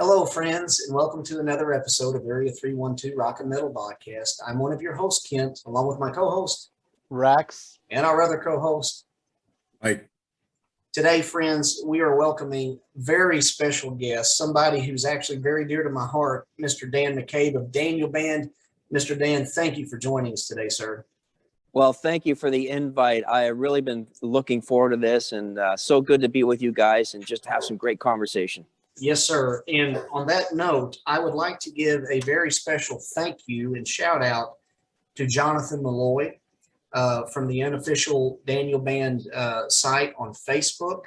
Hello, friends, and welcome to another episode of Area 312 Rock and Metal Podcast. I'm one of your hosts, Kent, along with my co-host, Rex, and our other co-host, Mike. Today, friends, we are welcoming very special guest, somebody who's actually very dear to my heart, Mr. Dan McCabe of Daniel Band. Mr. Dan, thank you for joining us today, sir. Well, thank you for the invite. I have really been looking forward to this, and so good to be with you guys and just have some great conversation. Yes, sir. And on that note, I would like to give a very special thank you and shout out to Jonathan Malloy from the unofficial Daniel Band site on Facebook.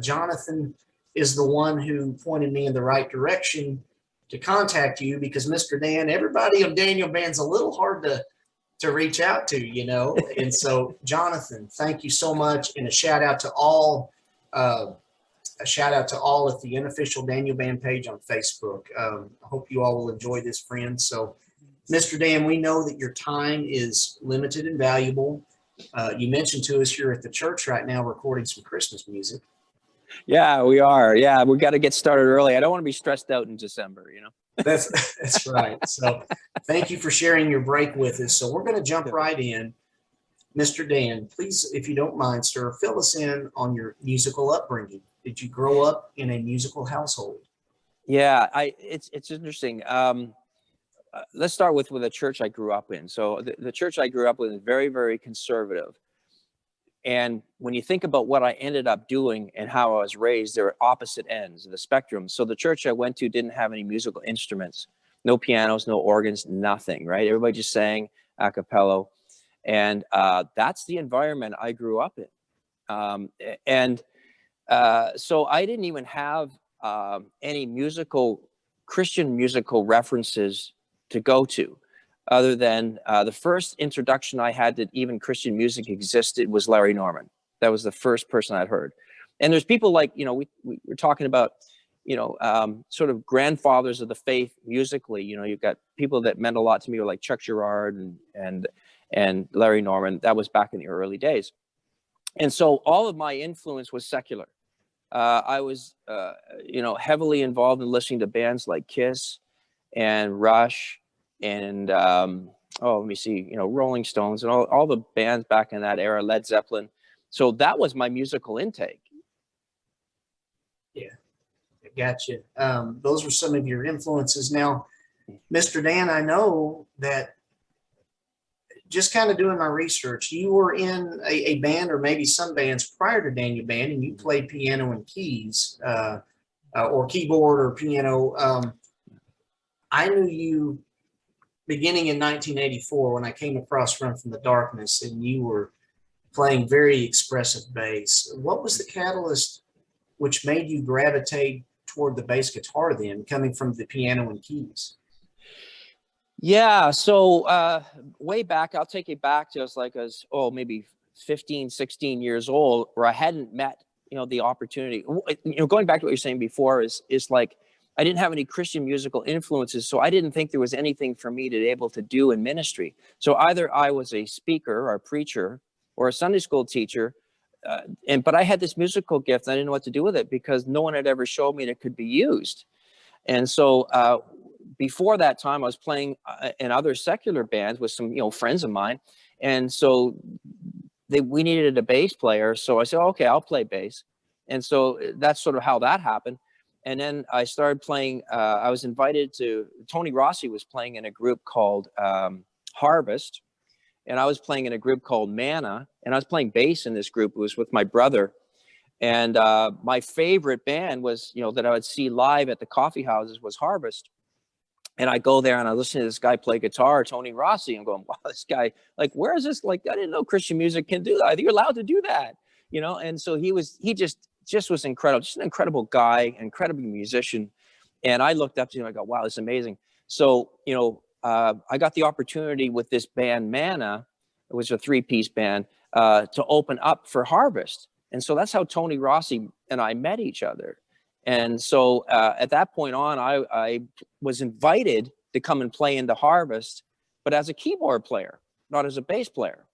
Jonathan is the one who pointed me in the right direction to contact you because, Mr. Dan, everybody on Daniel Band's a little hard to reach out to, you know. And so, Jonathan, thank you so much, and a shout out to all at the unofficial Daniel Band page on Facebook. I hope you all will enjoy this, friends. So, Mr. Dan, we know that your time is limited and valuable. You mentioned to us you're at the church right now recording some Christmas music. Yeah, we are. Yeah, we got to get started early. I don't want to be stressed out in December, you know. That's right. So thank you for sharing your break with us. So we're going to jump right in. Mr. Dan, please, if you don't mind, sir, fill us in on your musical upbringing. Did you grow up in a musical household? Yeah, it's interesting. Let's start with the church I grew up in. So the church I grew up with is very, very conservative. And when you think about what I ended up doing and how I was raised, they're opposite ends of the spectrum. So the church I went to didn't have any musical instruments, no pianos, no organs, nothing, right? Everybody just sang a cappella. And that's the environment I grew up in. So I didn't even have any Christian musical references to go to, other than the first introduction I had that even Christian music existed was Larry Norman. That was the first person I'd heard. And there's people like, you know, we were talking about, you know, sort of grandfathers of the faith musically. You know, you've got people that meant a lot to me, like Chuck Girard and Larry Norman. That was back in the early days. And so all of my influence was secular. I was, you know, heavily involved in listening to bands like Kiss and Rush and, let me see, you know, Rolling Stones and all the bands back in that era, Led Zeppelin. So that was my musical intake. Yeah, I gotcha. Those were some of your influences. Now, Mr. Dan, I know that just kind of doing my research, you were in a band or maybe some bands prior to Daniel Band, and you played piano and keys or keyboard or piano. I knew you beginning in 1984 when I came across Run from the Darkness, and you were playing very expressive bass. What was the catalyst which made you gravitate toward the bass guitar then, coming from the piano and keys? Yeah, so way back, I'll take it back to maybe 15, 16 years old, where I hadn't met, you know, the opportunity. You know, going back to what you're saying before is like, I didn't have any Christian musical influences, so I didn't think there was anything for me to be able to do in ministry. So either I was a speaker or a preacher or a Sunday school teacher, but I had this musical gift, and I didn't know what to do with it because no one had ever showed me that it could be used. And so before that time, I was playing in other secular bands with some, you know, friends of mine. And so we needed a bass player. So I said, okay, I'll play bass. And so that's sort of how that happened. And then I started playing, I was invited to, Tony Rossi was playing in a group called Harvest. And I was playing in a group called Manna. And I was playing bass in this group. It was with my brother. And my favorite band was, you know, that I would see live at the coffee houses was Harvest. And I go there and I listen to this guy play guitar, Tony Rossi. I'm going, wow, this guy, like, where is this? Like, I didn't know Christian music can do that. I think you're allowed to do that, you know? And so he just was incredible, just an incredible guy, incredible musician. And I looked up to him, I go, wow, this is amazing. So, you know, I got the opportunity with this band, Manna, it was a 3-piece band, to open up for Harvest. And so that's how Tony Rossi and I met each other. And so at that point on, I was invited to come and play into Harvest, but as a keyboard player, not as a bass player.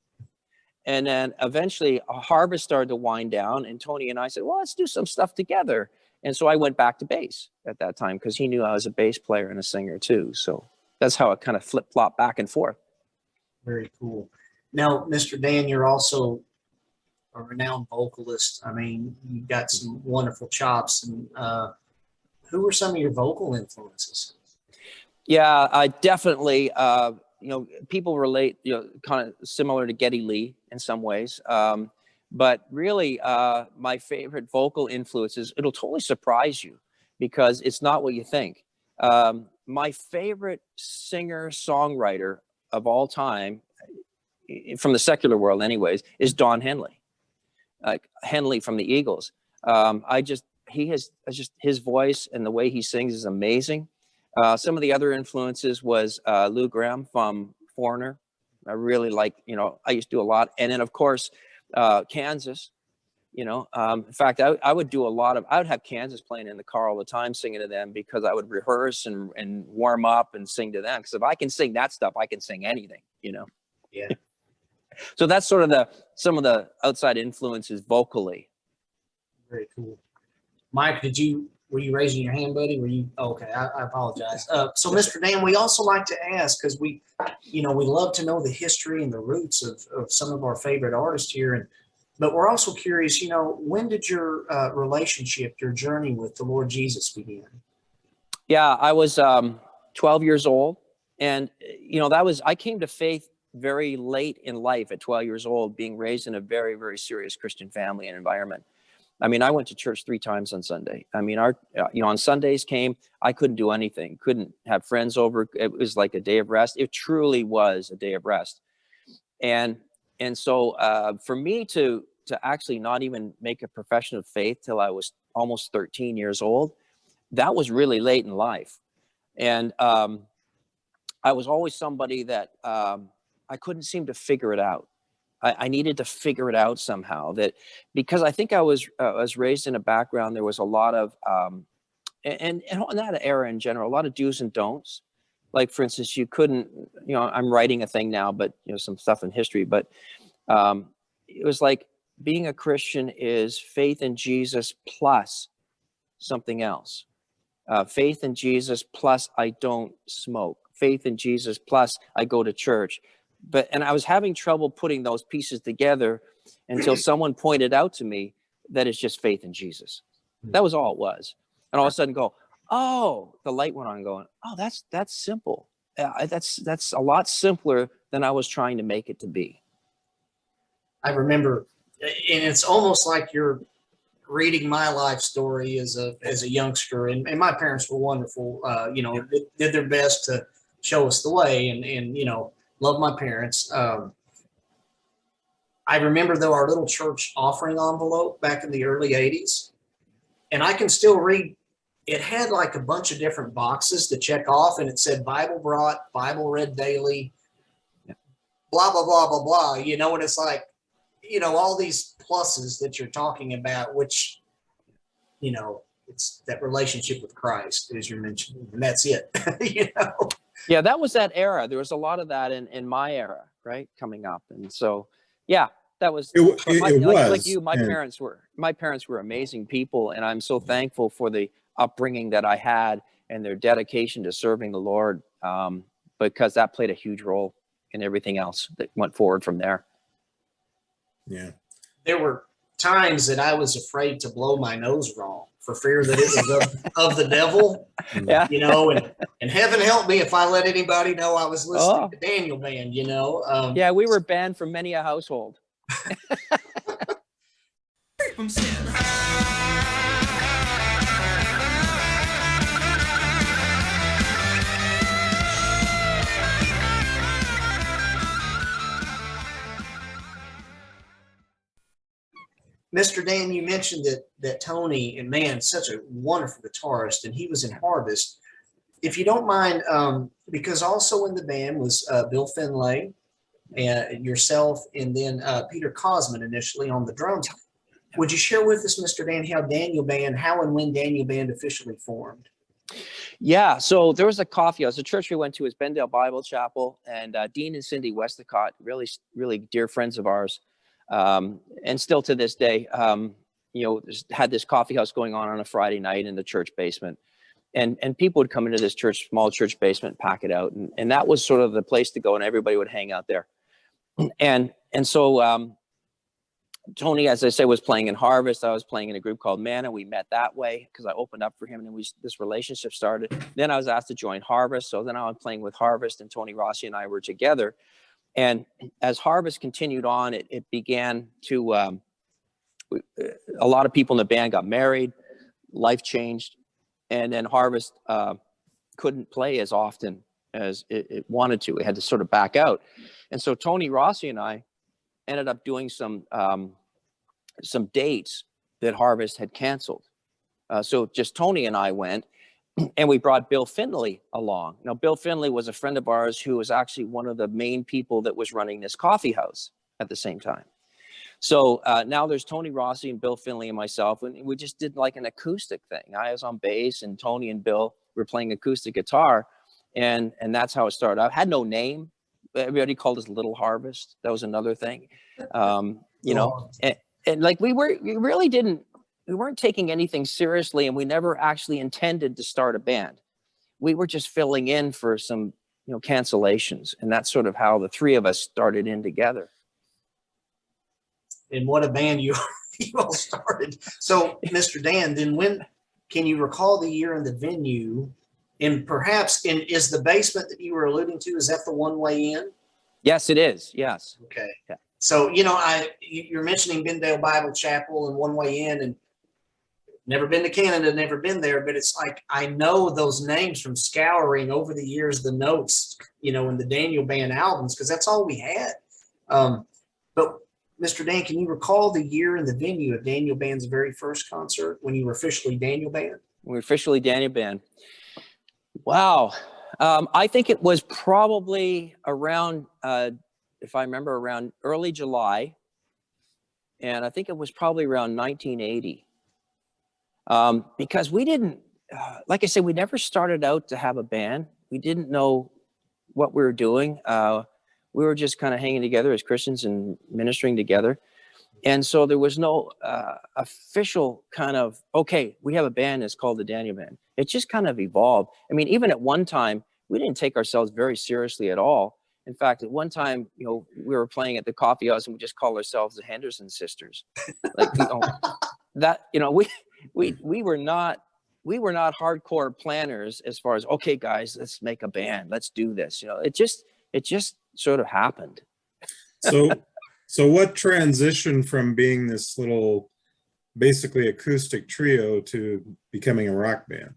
And then eventually a harvest started to wind down, and Tony and I said, well, let's do some stuff together. And so I went back to bass at that time because he knew I was a bass player and a singer too. So that's how it kind of flip-flopped back and forth. Very cool. Now, Mr. Dan, you're also a renowned vocalist. I mean, you've got some wonderful chops. And who were some of your vocal influences? Yeah, I definitely, people relate, kind of similar to Geddy Lee in some ways. But really, my favorite vocal influences, it'll totally surprise you because it's not what you think. My favorite singer-songwriter of all time, from the secular world anyways, is Don Henley. Henley from the Eagles. His voice and the way he sings is amazing. Some of the other influences was Lou Gramm from Foreigner. I really like, I used to do a lot. And then of course, Kansas, in fact, I would do I would have Kansas playing in the car all the time, singing to them because I would rehearse and warm up and sing to them. Because if I can sing that stuff, I can sing anything, Yeah. So that's sort of some of the outside influences vocally. Very cool. Mike, were you raising your hand, buddy? Were you? Okay, I apologize. So, Mr. Dan, we also like to ask, because we love to know the history and the roots of some of our favorite artists here. But we're also curious, when did your relationship, your journey with the Lord Jesus begin? Yeah, I was 12 years old. And, I came to faith very late in life at 12 years old, being raised in a very, very serious Christian family and environment. I mean, I went to church 3 times on Sunday. I mean, on Sundays I couldn't do anything, couldn't have friends over. It was like a day of rest. It truly was a day of rest. And so for me to actually not even make a profession of faith till I was almost 13 years old, that was really late in life. And I was always somebody that I couldn't seem to figure it out. I needed to figure it out somehow, that because I think I was raised in a background, there was a lot of, and in that era in general, a lot of do's and don'ts. Like, for instance, you couldn't, I'm writing a thing now, but, some stuff in history, but it was like being a Christian is faith in Jesus plus something else. Faith in Jesus plus I don't smoke. Faith in Jesus plus I go to church. And I was having trouble putting those pieces together until someone pointed out to me that it's just faith in Jesus. That was all it was. And all of a sudden the light went on going, oh, that's simple. That's a lot simpler than I was trying to make it to be. I remember, and it's almost like you're reading my life story as a youngster. And my parents were wonderful, did their best to show us the way and love my parents. I remember, though, our little church offering envelope back in the early 80s. And I can still read, it had like a bunch of different boxes to check off. And it said Bible brought, Bible read daily, blah, blah, blah, blah, blah. And it's like, all these pluses that you're talking about, which, it's that relationship with Christ, as you're mentioning. And that's it, Yeah, that was that era. There was a lot of that in my era, right, coming up. And so, yeah, that was like you. My parents were amazing people, and I'm so thankful for the upbringing that I had and their dedication to serving the Lord, because that played a huge role in everything else that went forward from there. Yeah, there were times that I was afraid to blow my nose wrong for fear that it was of the devil. Yeah. And heaven help me if I let anybody know I was listening to Daniel Band, Yeah, we were banned from many a household. Mr. Dan, you mentioned that Tony, and man, such a wonderful guitarist, and he was in Harvest. If you don't mind, because also in the band was Bill Finlay, and yourself, and then Peter Cosman initially on the drums. Would you share with us, Mr. Dan, how and when Daniel Band officially formed? Yeah, so there was a coffee house. The church we went to was Bendale Bible Chapel, and Dean and Cindy Westacott, really, really dear friends of ours. And still to this day, you know, had this coffee house going on a Friday night in the church basement. And people would come into this small church basement, pack it out. And that was sort of the place to go, and everybody would hang out there. And so Tony, as I say, was playing in Harvest. I was playing in a group called Mana. We met that way because I opened up for him, and this relationship started. Then I was asked to join Harvest. So then I was playing with Harvest, and Tony Rossi and I were together. And as Harvest continued on, it began to, a lot of people in the band got married, life changed, and then Harvest couldn't play as often as it wanted to. It had to sort of back out. And so Tony Rossi and I ended up doing some dates that Harvest had canceled. So just Tony and I went, and we brought Bill Finley along. Now, Bill Finley was a friend of ours who was actually one of the main people that was running this coffee house at the same time. So now there's Tony Rossi and Bill Finley and myself, and we just did like an acoustic thing. I was on bass, and Tony and Bill were playing acoustic guitar, and that's how it started. I had no name. Everybody called us Little Harvest. That was another thing, you know. And like we weren't taking anything seriously, and we never actually intended to start a band. We were just filling in for some, you know, cancellations, and that's sort of how the three of us started in together. And what a band you all started. So, Mr. Dan, then can you recall the year and the venue? And perhaps is the basement that you were alluding to, is that the one way in? Yes, it is. Yes. Okay. Yeah. So, you know, you're mentioning Bendale Bible Chapel and one way in, and never been to Canada, never been there, but it's like, I know those names from scouring over the years, the notes, you know, in the Daniel Band albums, because that's all we had. But Mr. Dan, can you recall the year and the venue of Daniel Band's very first concert when you were officially Daniel Band? We were officially Daniel Band. Wow. I think it was probably around, if I remember, around early July. And I think it was probably around 1980. Because we didn't, like I said, we never started out to have a band. We didn't know what we were doing. We were just kind of hanging together as Christians and ministering together. And so there was no official kind of, okay, we have a band that's called the Daniel Band. It just kind of evolved. I mean, even at one time, we didn't take ourselves very seriously at all. In fact, at one time, you know, we were playing at the coffee house and we just called ourselves the Henderson Sisters. Like, you know, that, you know, we were not hardcore planners as far as, okay, guys, let's make a band, let's do this. You know, it just sort of happened. So what transitioned from being this little, basically acoustic trio to becoming a rock band?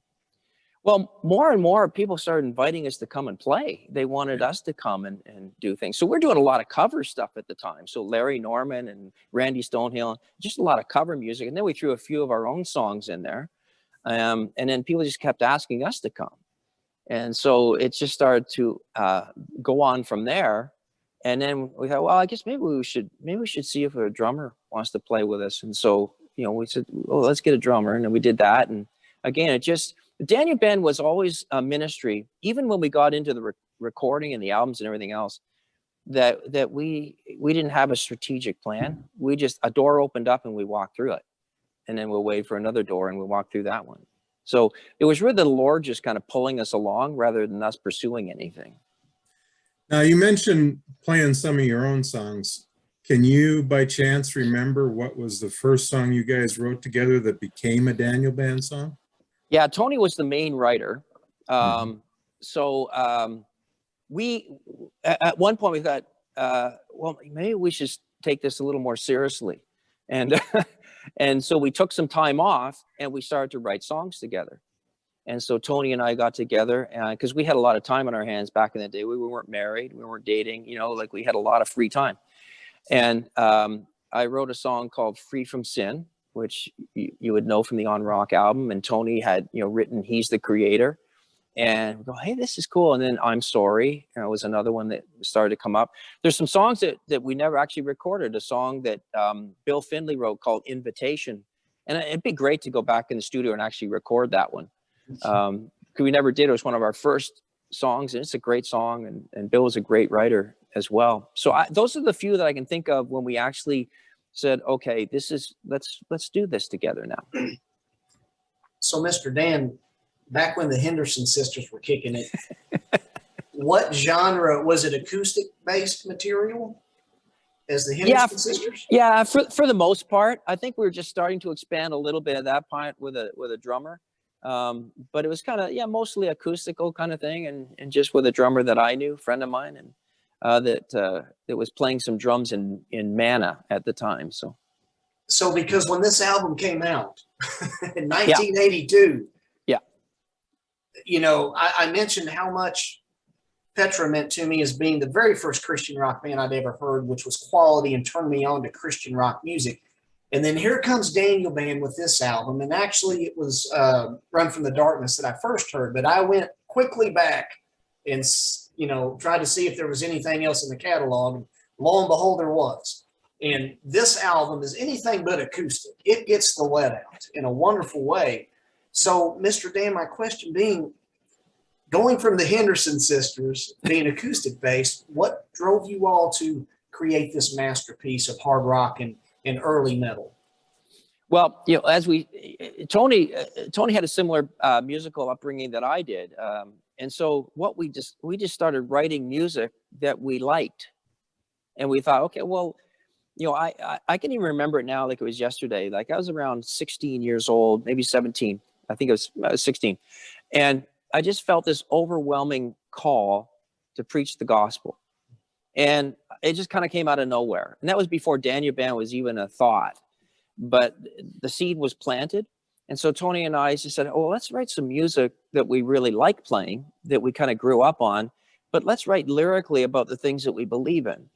Well, more and more people started inviting us to come and play. They wanted us to come and do things. So we're doing a lot of cover stuff at the time. So Larry Norman and Randy Stonehill, just a lot of cover music. And then we threw a few of our own songs in there. And then people just kept asking us to come. And so it just started to go on from there. And then we thought, well, I guess maybe we should see if a drummer wants to play with us. And so, you know, we said, oh, let's get a drummer. And then we did that. And again, the Daniel Band was always a ministry, even when we got into the recording and the albums and everything else, that we didn't have a strategic plan. We just, a door opened up and we walked through it. And then we'll wait for another door and we walk through that one. So it was really the Lord just kind of pulling us along rather than us pursuing anything. Now, you mentioned playing some of your own songs. Can you, by chance, remember what was the first song you guys wrote together that became a Daniel Band song? Yeah, Tony was the main writer. So we, at one point we thought, well, maybe we should take this a little more seriously. And, and so we took some time off and we started to write songs together. And so Tony and I got together because we had a lot of time on our hands back in the day. We weren't married, we weren't dating, you know, like we had a lot of free time. And I wrote a song called Free from Sin, which you would know from the On Rock album. And Tony had, you know, written He's the Creator. And we go, hey, this is cool. And then I'm Sorry, you know, was another one that started to come up. There's some songs that we never actually recorded. A song that Bill Finley wrote called Invitation. And it'd be great to go back in the studio and actually record that one. Because we never did. It was one of our first songs, and it's a great song. And Bill was a great writer. as well. So those are the few that I can think of when we actually said, okay, let's do this together now. So Mr. Dan, back when the Henderson sisters were kicking it, what genre was it? Acoustic based material as the Henderson sisters? Yeah, for the most part. I think we were just starting to expand a little bit at that point with a drummer. But it was kind of, mostly acoustical kind of thing, and just with a drummer that I knew, friend of mine, and that was playing some drums in Mana at the time. So because when this album came out in 1982, I mentioned how much Petra meant to me as being the very first Christian rock band I'd ever heard, which was quality and turned me on to Christian rock music. And then here comes Daniel Band with this album. And actually it was Run from the Darkness that I first heard, but I went quickly back and, tried to see if there was anything else in the catalog. And lo and behold, there was. And this album is anything but acoustic. It gets the let out in a wonderful way. So Mr. Dan, my question being, going from the Henderson sisters being acoustic based, what drove you all to create this masterpiece of hard rock and early metal? Well, as Tony had a similar musical upbringing that I did, and so we just started writing music that we liked, and we thought, okay, well, I can even remember it now like it was yesterday. Like I was around 16 years old, maybe 17. I think it was 16, and I just felt this overwhelming call to preach the gospel, and it just kind of came out of nowhere. And that was before Daniel Band was even a thought. But the seed was planted. And so Tony and I just said, oh, let's write some music that we really like playing, that we kind of grew up on, but let's write lyrically about the things that we believe in.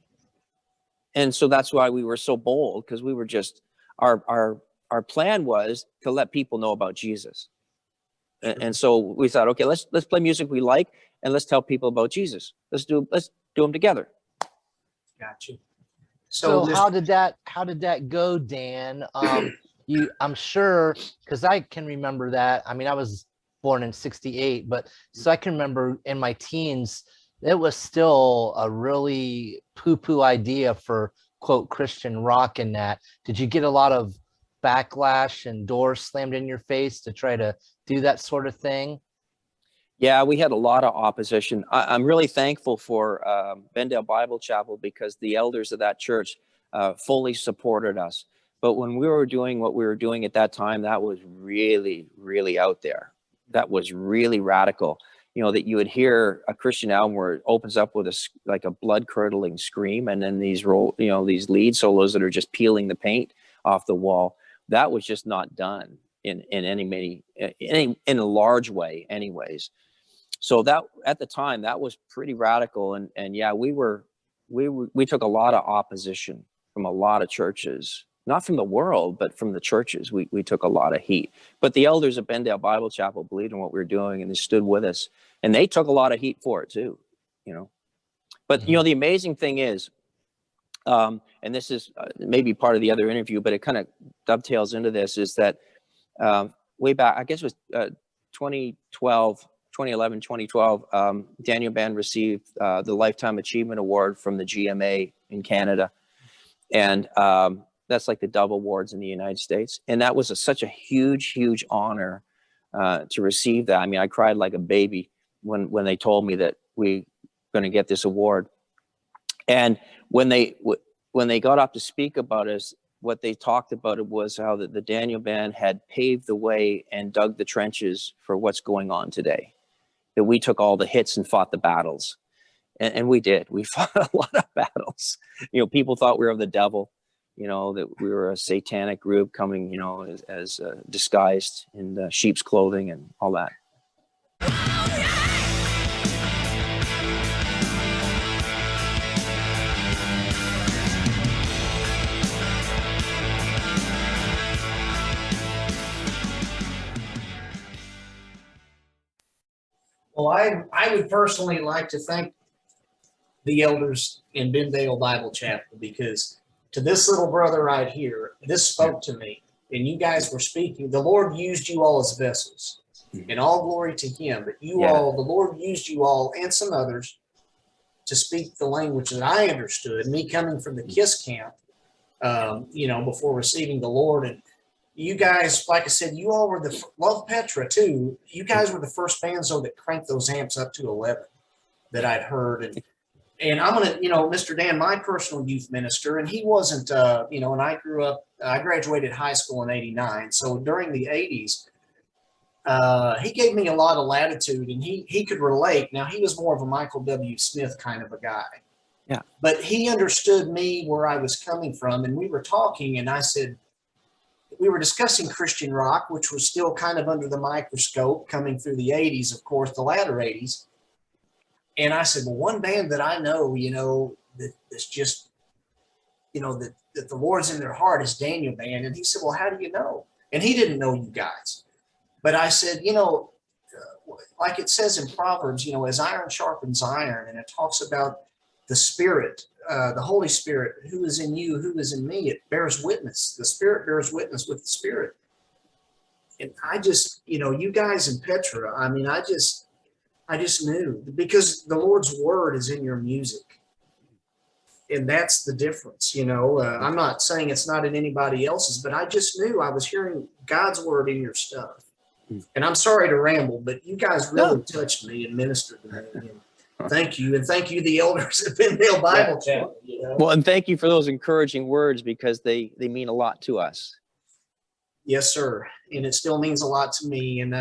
And so that's why we were so bold, because we were just, our plan was to let people know about Jesus. And so we thought, okay, let's play music we like, and let's tell people about Jesus. Let's do them together. Got you. So how did that go, Dan? I'm sure, because I can remember that. I mean, I was born in '68, but so I can remember in my teens, it was still a really poo-poo idea for quote Christian rock in that. Did you get a lot of backlash and doors slammed in your face to try to do that sort of thing? Yeah, we had a lot of opposition. I'm really thankful for Bendale Bible Chapel, because the elders of that church fully supported us. But when we were doing what we were doing at that time, that was really, really out there. That was really radical. That you would hear a Christian album where it opens up with a blood-curdling scream, and then these lead solos that are just peeling the paint off the wall. That was just not done in a large way, anyways. So that at the time, that was pretty radical, and yeah, we took a lot of opposition from a lot of churches, not from the world, but from the churches. We took a lot of heat, but the elders of Bendale Bible Chapel believed in what we were doing, and they stood with us, and they took a lot of heat for it too, But the amazing thing is, and this is maybe part of the other interview, but it kind of dovetails into this, is that way back, I guess it was 2011, 2012, Daniel Band received the Lifetime Achievement Award from the GMA in Canada. And that's like the Dove Awards in the United States. And that was such a huge, huge honor to receive that. I mean, I cried like a baby when they told me that we were going to get this award. And when they got up to speak about us, what they talked about it was how the Daniel Band had paved the way and dug the trenches for what's going on today. That we took all the hits and fought the battles. And we did. We fought a lot of battles. People thought we were of the devil, that we were a satanic group coming, as disguised in sheep's clothing and all that. Well, I would personally like to thank the elders in Bendale Bible Chapel, because to this little brother right here, this spoke to me, and you guys were speaking. The Lord used you all as vessels, and all glory to him. But the Lord used you all and some others to speak the language that I understood, me coming from the KISS camp, you know, before receiving the Lord. And you guys, like I said, you all were love Petra too. You guys were the first bands though that cranked those amps up to 11 that I'd heard. And I'm going to, you know, Mr. Dan, my personal youth minister, and he wasn't, you know, and I graduated high school in 89. So during the 80s, he gave me a lot of latitude, and he could relate. Now, he was more of a Michael W. Smith kind of a guy. Yeah. But he understood me, where I was coming from, and we were talking, and I said, we were discussing Christian rock, which was still kind of under the microscope coming through the 80s, of course, the latter 80s. And I said, well, one band that I know, you know, that's just, you know, that the Lord's in their heart is Daniel Band. And he said, well, how do you know? And he didn't know you guys. But I said, you know, like it says in Proverbs, you know, as iron sharpens iron, and it talks about the Spirit, the Holy Spirit, who is in you, who is in me, it bears witness. The Spirit bears witness with the Spirit. And I just, you know, you guys in Petra, I mean, I just knew, because the Lord's word is in your music. And that's the difference, you know. I'm not saying it's not in anybody else's, but I just knew I was hearing God's word in your stuff. And I'm sorry to ramble, but you guys really touched me and ministered to me. And thank you. And thank you, the elders at Bendale Bible Chapel. You know? Well, and thank you for those encouraging words, because they mean a lot to us. Yes, sir. And it still means a lot to me. And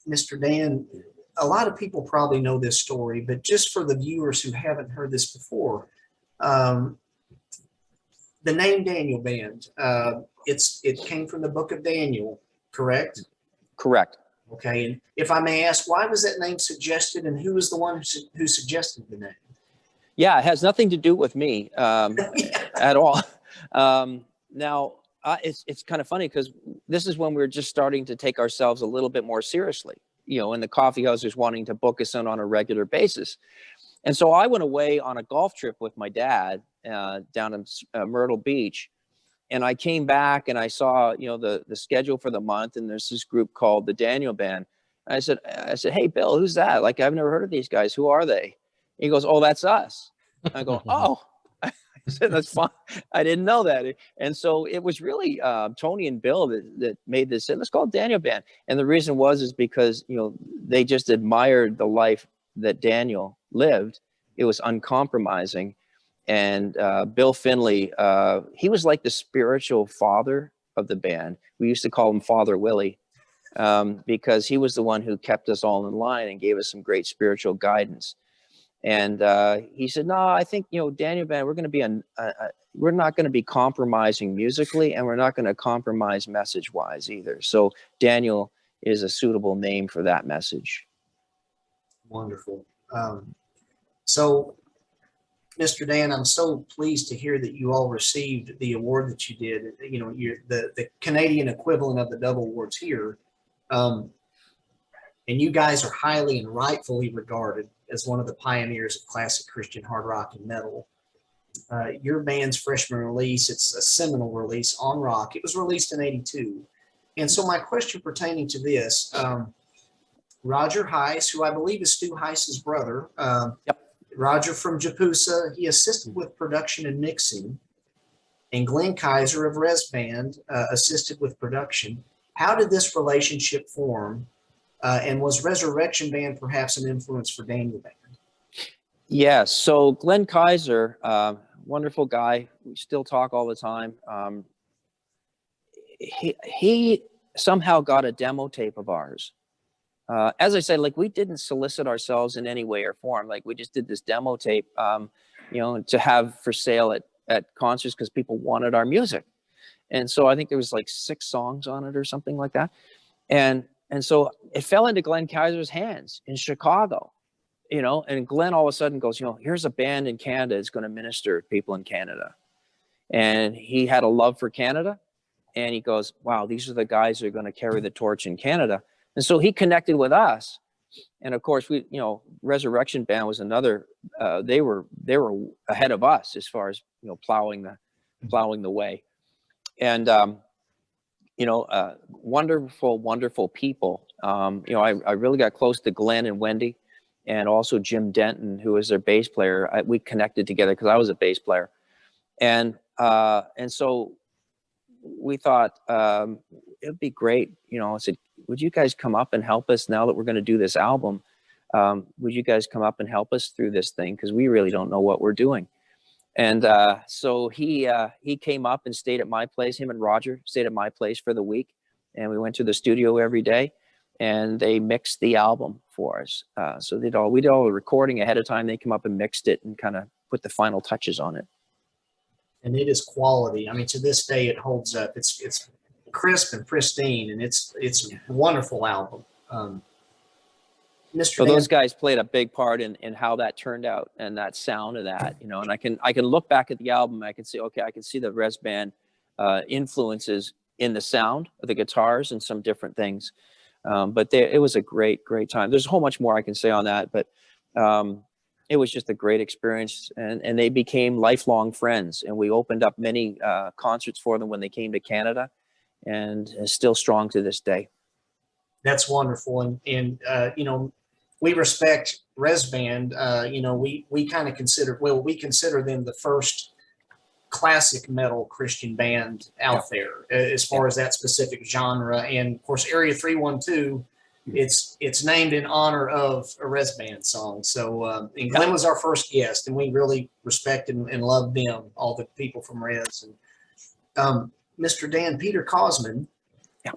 Mr. Dan, a lot of people probably know this story, but just for the viewers who haven't heard this before, the name Daniel Band, it came from the book of Daniel, correct? Correct. Okay. And if I may ask, why was that name suggested, and who was the one who suggested the name? Yeah, it has nothing to do with me at all. Now, it's kind of funny, because this is when we're just starting to take ourselves a little bit more seriously, you know, and the coffee houses wanting to book us in on a regular basis. And so I went away on a golf trip with my dad down in Myrtle Beach. And I came back and I saw, you know, the schedule for the month, and there's this group called the Daniel Band. And I said, hey, Bill, who's that? Like, I've never heard of these guys. Who are they? He goes, oh, that's us. I go, oh. I said, that's fine. I didn't know that. And so it was really Tony and Bill that made this. Let's call it Daniel Band. And the reason is because, you know, they just admired the life that Daniel lived. It was uncompromising. And Bill Finley, he was like the spiritual father of the band. We used to call him Father Willie, because he was the one who kept us all in line and gave us some great spiritual guidance. And he said, no, I think, you know, Daniel Band, we're going to be we're not going to be compromising musically, and we're not going to compromise message wise either. So Daniel is a suitable name for that message. Wonderful. So Mr. Dan, I'm so pleased to hear that you all received the award that you did. You know, the Canadian equivalent of the Dove Awards here. And you guys are highly and rightfully regarded as one of the pioneers of classic Christian hard rock and metal. Your band's freshman release, it's a seminal release on rock. It was released in '82. And so my question pertaining to this, Roger Heiss, who I believe is Stu Heiss's brother, Yep. Roger from Japusa, he assisted with production and mixing, and Glenn Kaiser of Res Band assisted with production. How did this relationship form, and was Resurrection Band perhaps an influence for Daniel Band? Yes. So Glenn Kaiser, wonderful guy. We still talk all the time. He somehow got a demo tape of ours. As I said, like, we didn't solicit ourselves in any way or form. Like, we just did this demo tape, you know, to have for sale at concerts because people wanted our music. And so I think there was like 6 songs on it or something like that. And so it fell into Glenn Kaiser's hands in Chicago, you know, and Glenn all of a sudden goes, you know, here's a band in Canada that's going to minister to people in Canada. And he had a love for Canada. And he goes, wow, these are the guys who are going to carry the torch in Canada. And so he connected with us. And of course, we, you know, Resurrection Band was another, they were ahead of us as far as, you know, plowing the way. And, you know, wonderful, wonderful people. You know, I really got close to Glenn and Wendy. and also Jim Denton, who was their bass player. We connected together because I was a bass player, and so we thought it'd be great. I said, would you guys come up and help us now that we're going to do this album? Would you guys come up and help us through this thing? Because we really don't know what we're doing. And so he came up and stayed at my place. Him and Roger stayed at my place for the week. And we went to the studio every day, and they mixed the album for us. So we did all the recording ahead of time. They come up and mixed it and kind of put the final touches on it. And it is quality. I mean, to this day, it holds up. It's crisp and pristine, and it's a wonderful album. Mr. So Dan, those guys played a big part in how that turned out and that sound of that, and I can look back at the album. I can see, okay, I can see the Res Band influences in the sound of the guitars and some different things. But it was a great time. There's a whole much more I can say on that, but it was just a great experience, and they became lifelong friends, and we opened up many concerts for them when they came to Canada, and is still strong to this day. That's wonderful. And we respect Res Band. We kind of consider them the first classic metal Christian band out there as far as that specific genre. And of course, Area 312, it's named in honor of a Res Band song. So, and Glenn was our first guest, and we really respect and love them, all the people from Res. And Mr. Dan, Peter Cosman,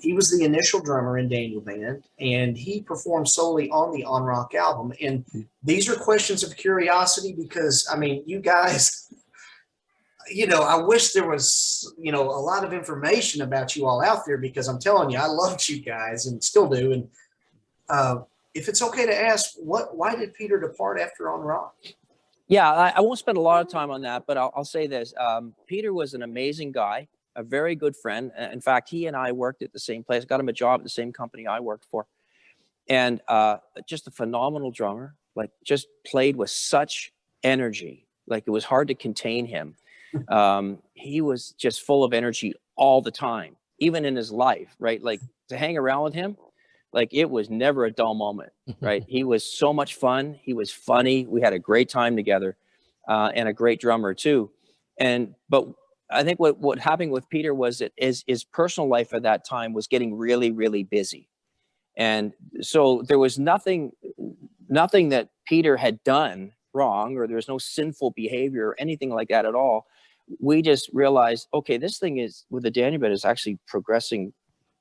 he was the initial drummer in Daniel Band, and he performed solely on the On Rock album. And these are questions of curiosity because, I mean, you guys, I wish there was, a lot of information about you all out there, because I'm telling you, I loved you guys and still do. And if it's okay to ask, why did Peter depart after On Rock? Yeah, I won't spend a lot of time on that, but I'll say this. Peter was an amazing guy, a very good friend. In fact, he and I worked at the same place, got him a job at the same company I worked for. And just a phenomenal drummer, like just played with such energy. Like it was hard to contain him. He was just full of energy all the time, even in his life, right? Like to hang around with him, like it was never a dull moment, right? He was so much fun. He was funny. We had a great time together, and a great drummer too. But I think what happened with Peter was that his personal life at that time was getting really, really busy. And so there was nothing that Peter had done wrong, or there was no sinful behavior or anything like that at all. We just realized, okay, this thing is with the Daniel Band is actually progressing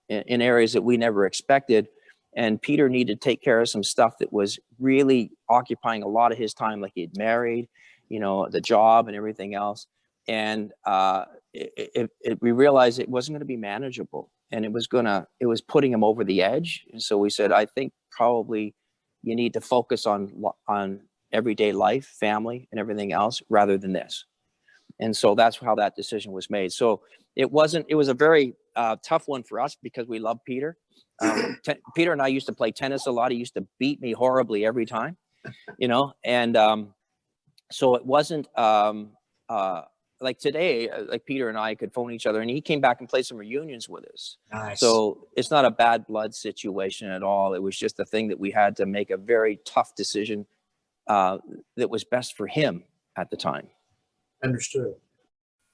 in areas that we never expected. And Peter needed to take care of some stuff that was really occupying a lot of his time, like he had married, the job and everything else. And we realized it wasn't going to be manageable, and it was putting him over the edge. And so we said, I think probably you need to focus on everyday life, family, and everything else rather than this. And so that's how that decision was made. So it was a very tough one for us because we love Peter. Peter and I used to play tennis a lot. He used to beat me horribly every time, and so it wasn't like today, like Peter and I could phone each other, and he came back and played some reunions with us. Nice. So it's not a bad blood situation at all. It was just a thing that we had to make a very tough decision that was best for him at the time. Understood.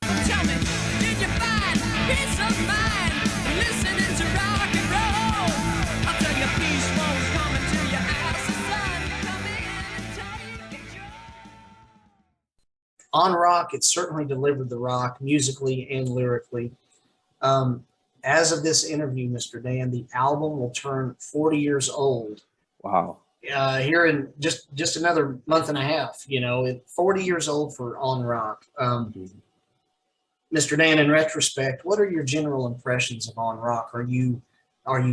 Tell me, did you find peace of mind listening to rock and roll? I'll tell you, peace won't come until your ass is done. Come in and take control. On Rock, it certainly delivered the rock musically and lyrically. As of this interview, Mr. Dan, the album will turn 40 years old. Wow. Here in just another month and a half, 40 years old for On Rock. Mr. Dan, in retrospect, what are your general impressions of On Rock? Are you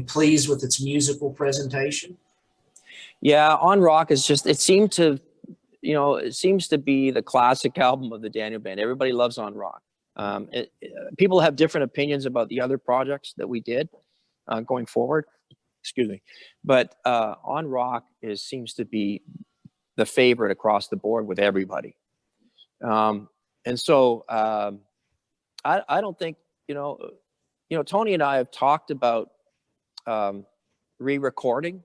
pleased with its musical presentation? Yeah, On Rock is just, it seems to be the classic album of the Daniel Band. Everybody loves On Rock. People have different opinions about the other projects that we did going forward. Excuse me. But On Rock seems to be the favorite across the board with everybody. And so I don't think, Tony and I have talked about re-recording,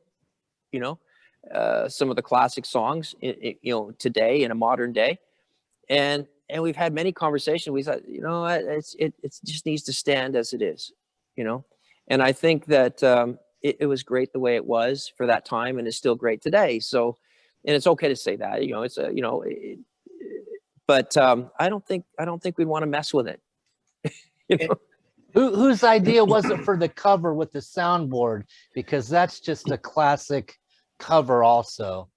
some of the classic songs, you know, today in a modern day. And we've had many conversations. We thought, you know, it just needs to stand as it is, you know. And I think that it was great the way it was for that time, and it's still great today. So, and it's okay to say that, you know, it's a, you know, but I don't think we'd want to mess with it. You know? Whose idea was it for the cover with the soundboard? Because that's just a classic cover also.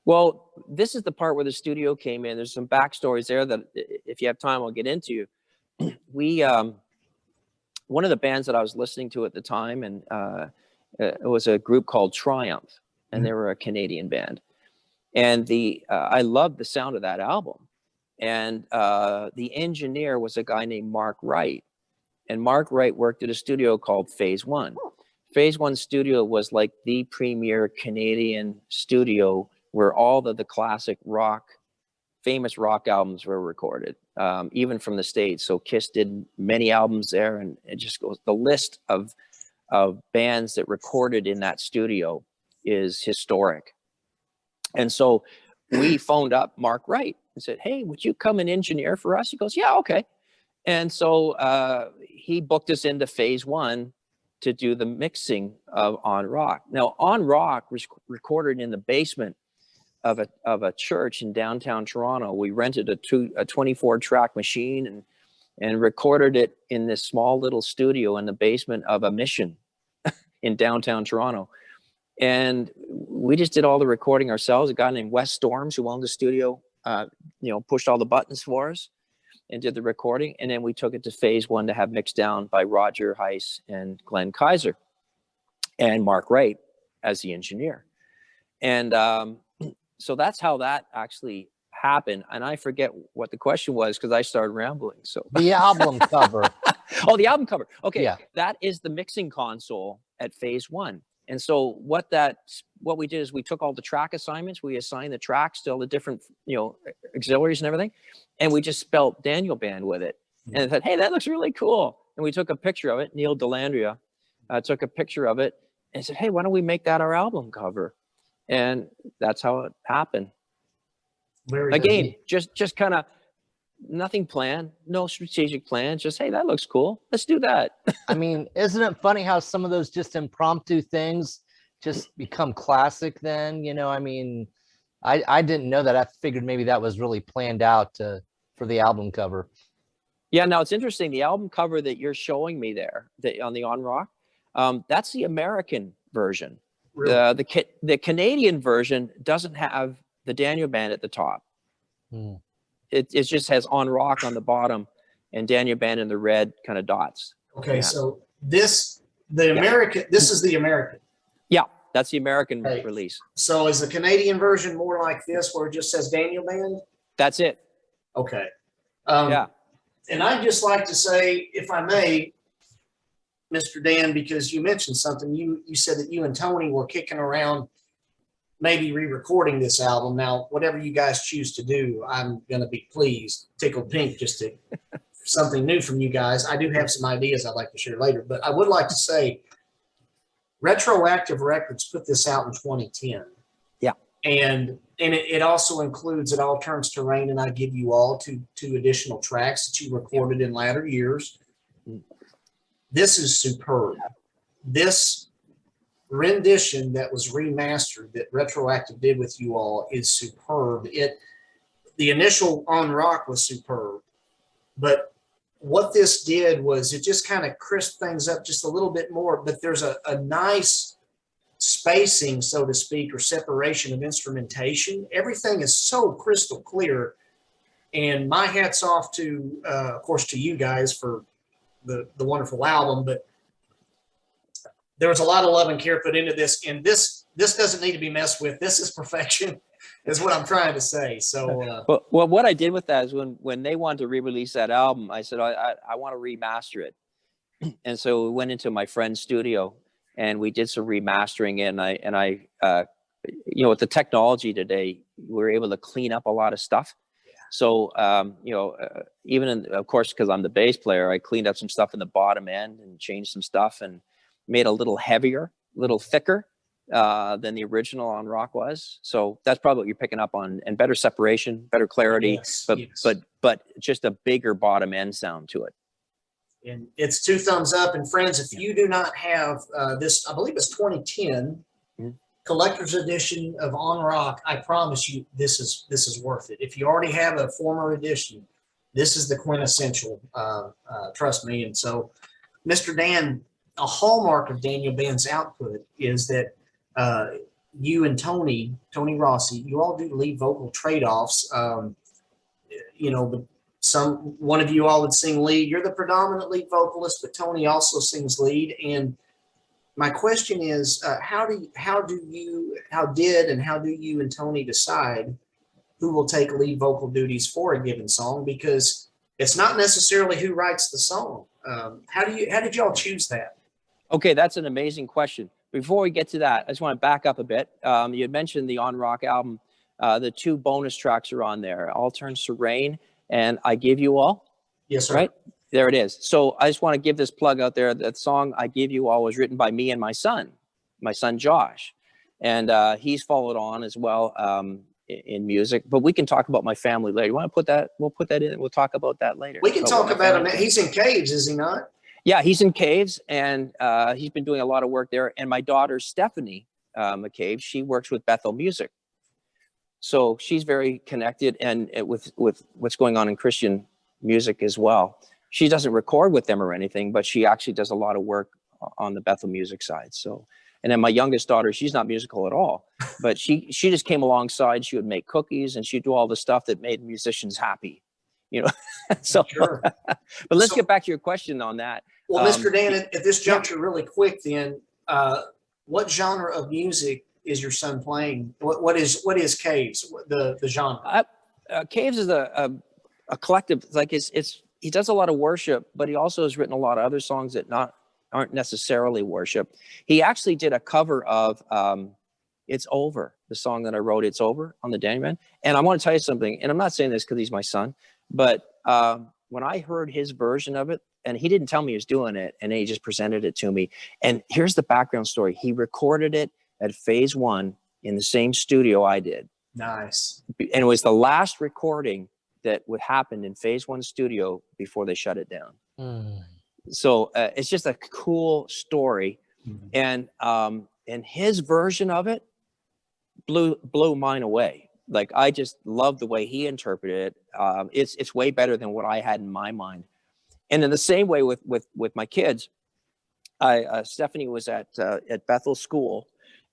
Well, this is the part where the studio came in. There's some backstories there that if you have time, I'll get into. We, one of the bands that I was listening to at the time, and it was a group called Triumph, and they were a Canadian band. And I loved the sound of that album. And the engineer was a guy named Mark Wright. And Mark Wright worked at a studio called Phase One. Phase One Studio was like the premier Canadian studio where all of the classic rock, famous rock albums were recorded, even from the States. So Kiss did many albums there, and it just goes, the list of bands that recorded in that studio is historic. And so we phoned up Mark Wright and said, hey, would you come and engineer for us? He goes, yeah, okay. And so he booked us into Phase One to do the mixing of On Rock. Now, On Rock was recorded in the basement of a church in downtown Toronto. We rented a 24-track machine and recorded it in this small little studio in the basement of a mission in downtown Toronto. And we just did all the recording ourselves. A guy named Wes Storms, who owned the studio, you know, pushed all the buttons for us and did the recording. And then we took it to Phase One to have mixed down by Roger Heiss and Glenn Kaiser and Mark Wright as the engineer. And so that's how that actually happened. And I forget what the question was because I started rambling. So The album cover. Oh, the album cover. Okay. Yeah. That is the mixing console at Phase One. And so what we did is we took all the track assignments, we assigned the tracks to all the different, you know, auxiliaries and everything. And we just spelt Daniel Band with it. And said, hey, that looks really cool. And we took a picture of it. Neil Delandria took a picture of it and said, hey, why don't we make that our album cover? And that's how it happened. Again, just kind of nothing planned, no strategic plan. Just, hey, that looks cool. Let's do that. I mean, isn't it funny how some of those just impromptu things just become classic then? You know, I mean, I didn't know that. I figured maybe that was really planned out for the album cover. Yeah, now it's interesting. The album cover that you're showing me there on the On Rock, that's the American version. Really? The Canadian version doesn't have the Daniel Band at the top. It just has On Rock on the bottom and Daniel Band in the red kind of dots. Okay, yeah. So this is the American. Yeah, that's the American release. So is the Canadian version more like this where it just says Daniel Band? That's it. Okay. Yeah. And I'd just like to say, if I may, Mr. Dan, because you mentioned something, you said that you and Tony were kicking around maybe re-recording this album. Now, whatever you guys choose to do, I'm going to be pleased, tickled pink, just to something new from you guys. I do have some ideas I'd like to share later, but I would like to say Retroactive Records put this out in 2010. Yeah. And it also includes It All Turns to Rain and I Give You All, two additional tracks that you recorded in latter years. This is superb. This rendition that was remastered that Retroactive did with you all is superb. The initial On Rock was superb, but what this did was it just kind of crisped things up just a little bit more, but there's a nice spacing, so to speak, or separation of instrumentation. Everything is so crystal clear, and my hat's off to, of course, to you guys for the wonderful album, but there was a lot of love and care put into this, and this doesn't need to be messed with. This is perfection, is what I'm trying to say. So, well, what I did with that is when they wanted to re-release that album, I said I want to remaster it, and so we went into my friend's studio and we did some remastering, and I you know, with the technology today, we're able to clean up a lot of stuff. So, you know, even of course, because I'm the bass player, I cleaned up some stuff in the bottom end and changed some stuff and made a little heavier, a little thicker than the original on rock was. So that's probably what you're picking up on, and better separation, better clarity, Yes, but yes. but just a bigger bottom end sound to it. And it's 2 thumbs up. And friends, if you do not have this, I believe it's 2010 Mhm. collector's edition of On Rock, I promise you this is worth it. If you already have a former edition, this is the quintessential. Trust me. And so, Mr. Dan, a hallmark of Daniel Band's output is that you and Tony Rossi, you all do lead vocal trade-offs. But one of you all would sing lead. You're the predominant lead vocalist, but Tony also sings lead. And my question is, how do you and Tony decide who will take lead vocal duties for a given song? Because it's not necessarily who writes the song. How did y'all choose that? Okay, that's an amazing question. Before we get to that, I just want to back up a bit. You had mentioned the On Rock album. The 2 bonus tracks are on there, Unturned Serene and I Give You All. Yes, sir. Right? There it is. So I just want to give this plug out there. That song, I Give You All, was written by me and my son Josh. And he's followed on as well in music. But we can talk about my family later. You want to put that? We'll put that in. We'll talk about that later. We can talk about him. He's in Caves, is he not? Yeah, he's in Caves, and he's been doing a lot of work there. And my daughter, Stephanie McCabe, she works with Bethel Music. So she's very connected and with what's going on in Christian music as well. She doesn't record with them or anything, but she actually does a lot of work on the Bethel music side. So, and then my youngest daughter, she's not musical at all, but she just came alongside. She would make cookies and she'd do all the stuff that made musicians happy, So, Sure. but let's get back to your question on that. Well, Mr. Dan, at this juncture, really quick, then, what genre of music is your son playing? What is Caves? The genre? Caves is a collective. Like he does a lot of worship, but he also has written a lot of other songs that aren't necessarily worship. He actually did a cover of "It's Over," the song that I wrote, "It's Over," on the Daniel Band. And I want to tell you something, and I'm not saying this because he's my son, but when I heard his version of it, and he didn't tell me he was doing it, and then he just presented it to me. And here's the background story. He recorded it at Phase One in the same studio I did. Nice. And it was the last recording that would happen in Phase One studio before they shut it down. So it's just a cool story. And his version of it blew mine away. Like, I just love the way he interpreted it. It's way better than what I had in my mind. And in the same way with my kids, Stephanie was at Bethel School,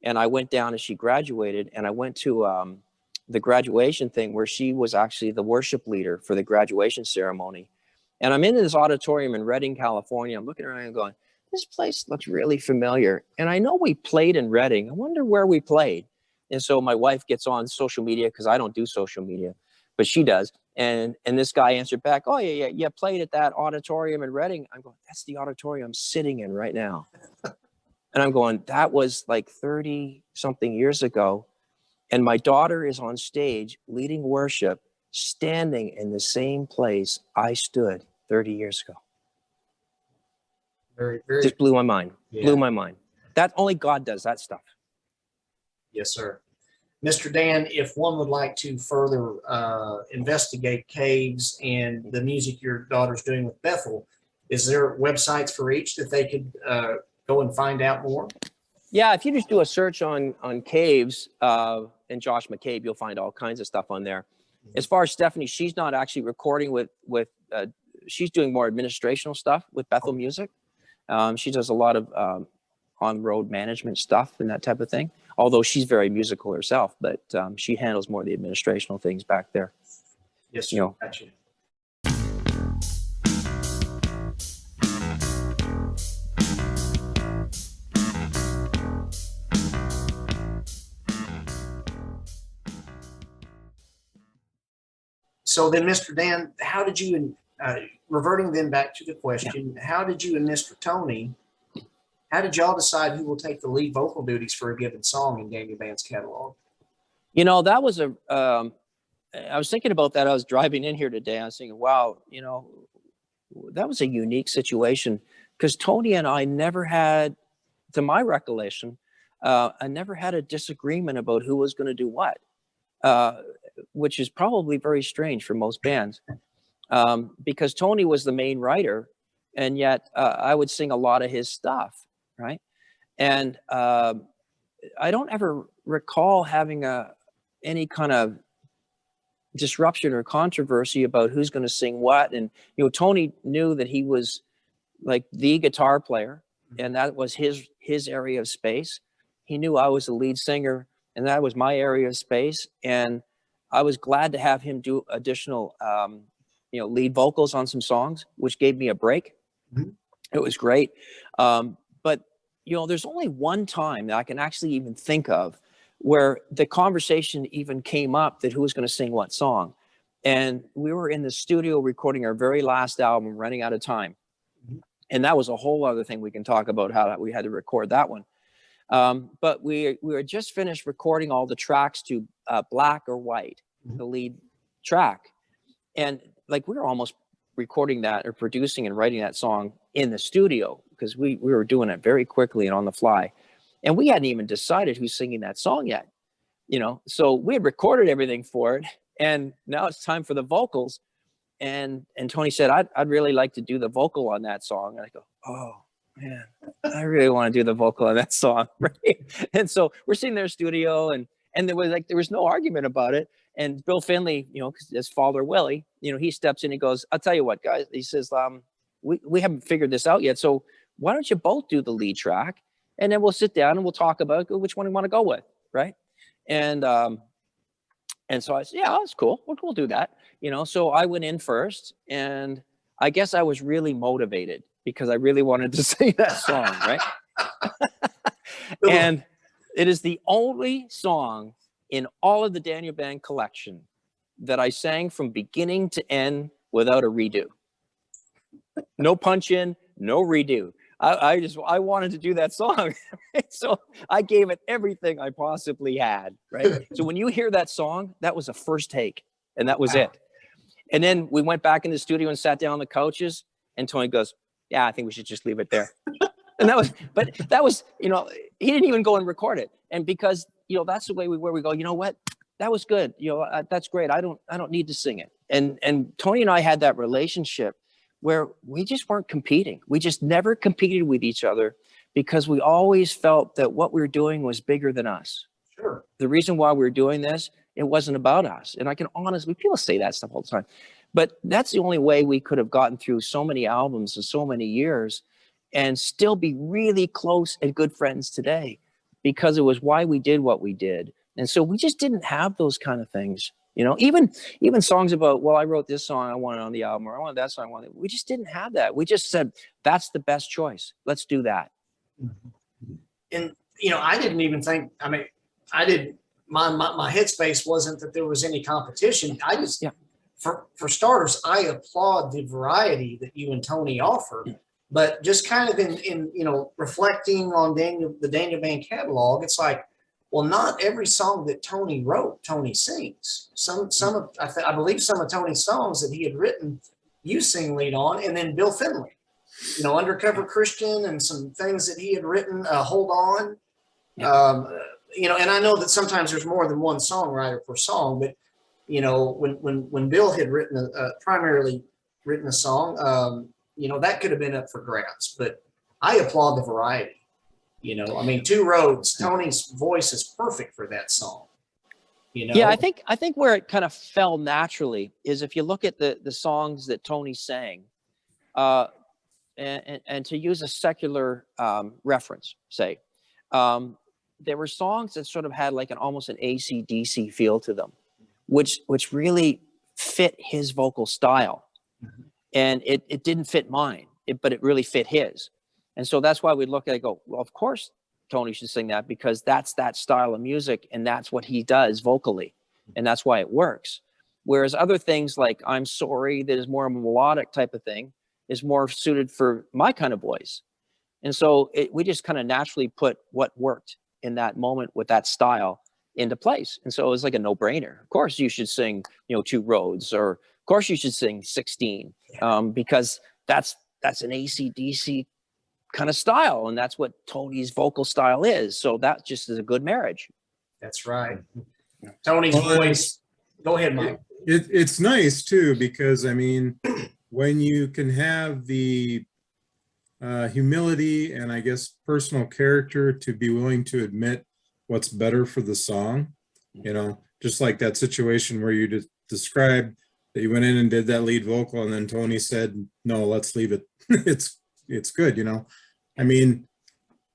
and I went down as she graduated, and I went to the graduation thing where she was actually the worship leader for the graduation ceremony. And I'm in this auditorium in Redding, California. I'm looking around and going, this place looks really familiar. And I know we played in Redding. I wonder where we played. And so my wife gets on social media, because I don't do social media, but she does. And this guy answered back, "Oh, yeah, played at that auditorium in Redding." I'm going, that's the auditorium I'm sitting in right now. And I'm going, that was like 30 something years ago. And my daughter is on stage leading worship, standing in the same place I stood 30 years ago. Very, very. Just blew my mind. Yeah. Blew my mind. That only God does that stuff. Yes, sir. Mr. Dan, if one would like to further investigate Caves and the music your daughter's doing with Bethel, is there websites for each that they could go and find out more? Yeah, if you just do a search on Caves and Josh McCabe, you'll find all kinds of stuff on there. As far as Stephanie, she's not actually recording with she's doing more administrational stuff with Bethel Music. She does a lot of on-road management stuff and that type of thing, although she's very musical herself, but she handles more of the administrational things back there. Yes, sir. You know. Gotcha. So then, Mr. Dan, how did you, reverting then back to the question, how did you and Mr. Tony, how did y'all decide who will take the lead vocal duties for a given song in Daniel Band's catalog? You know, that was I was thinking about that. I was driving in here today. I was thinking, wow, you know, that was a unique situation, because Tony and I never had, to my recollection, I never had a disagreement about who was going to do what, which is probably very strange for most bands, because Tony was the main writer, and yet I would sing a lot of his stuff, right? And I don't ever recall having any kind of disruption or controversy about who's going to sing what. And Tony knew that he was like the guitar player, and that was his area of space. He knew I was the lead singer, and that was my area of space. And I was glad to have him do additional lead vocals on some songs, which gave me a break. Mm-hmm. It was great. But there's only one time that I can actually even think of where the conversation even came up that who was going to sing what song. And we were in the studio recording our very last album, running out of time. And that was a whole other thing we can talk about, how we had to record that one. But we were just finished recording all the tracks to Black or White, the lead track. And like we were almost recording that or producing and writing that song in the studio, because we were doing it very quickly and on the fly. And we hadn't even decided who's singing that song yet, so we had recorded everything for it. And now it's time for the vocals. And Tony said, I'd really like to do the vocal on that song. And I go, oh man, I really want to do the vocal on that song. Right. And so we're sitting there in the studio, and there was no argument about it. And Bill Finley, his father, Willie, he steps in, he goes, I'll tell you what, guys, he says, we haven't figured this out yet. So why don't you both do the lead track? And then we'll sit down and we'll talk about which one we want to go with. Right. And so I said, yeah, that's cool. We'll do that. So I went in first, and I guess I was really motivated because I really wanted to sing that song. Right. And it is the only song in all of the Daniel Band collection that I sang from beginning to end without a redo. No punch in, no redo. I wanted to do that song. Right? So I gave it everything I possibly had. Right. So when you hear that song, that was a first take, and that was it. And then we went back in the studio and sat down on the couches, and Tony goes, yeah, I think we should just leave it there. And that was, he didn't even go and record it. And because, that's the way we go, you know what, that was good. That's great. I don't need to sing it. And Tony and I had that relationship where we just weren't competing. We just never competed with each other, because we always felt that what we were doing was bigger than us. Sure. The reason why we were doing this, it wasn't about us. And I can honestly, people say that stuff all the time, but that's the only way we could have gotten through so many albums and so many years and still be really close and good friends today, because it was why we did what we did. And so we just didn't have those kind of things. Even songs about, well, I wrote this song, I want it on the album, or I want that song, I want it. We just didn't have that. We just said, that's the best choice. Let's do that. And, I didn't even think, my headspace wasn't that there was any competition. I just, for starters, I applaud the variety that you and Tony offer, but just kind of in reflecting on the Daniel Band catalog, it's like, well, not every song that Tony wrote, Tony sings. I believe some of Tony's songs that he had written, you sing lead on, and then Bill Finley, Undercover Christian, and some things that he had written, Hold On. Yeah. And I know that sometimes there's more than one songwriter per song, but when Bill had primarily written a song, that could have been up for grabs. But I applaud the variety. Two Roads, Tony's voice is perfect for that song. Yeah, I think where it kind of fell naturally is if you look at the songs that Tony sang, and to use a secular reference, say, there were songs that sort of had like almost an AC/DC feel to them, which really fit his vocal style. Mm-hmm. And it didn't fit mine, but it really fit his. And so that's why we look at it and go, well, of course, Tony should sing that, because that's that style of music and that's what he does vocally. And that's why it works. Whereas other things like I'm Sorry, that is more a melodic type of thing, is more suited for my kind of voice. And so we just kind of naturally put what worked in that moment with that style into place. And so it was like a no-brainer. Of course you should sing, Two Roads, or of course you should sing 16, because that's an AC/DC kind of style, and that's what Tony's vocal style is. So that just is a good marriage. That's right. Tony's Well, voice. Go ahead, Mike. It's nice too, because I mean, when you can have the humility and I guess personal character to be willing to admit what's better for the song, you know, just like that situation where you described that you went in and did that lead vocal and then Tony said, no, let's leave it. It's good, you know. I mean,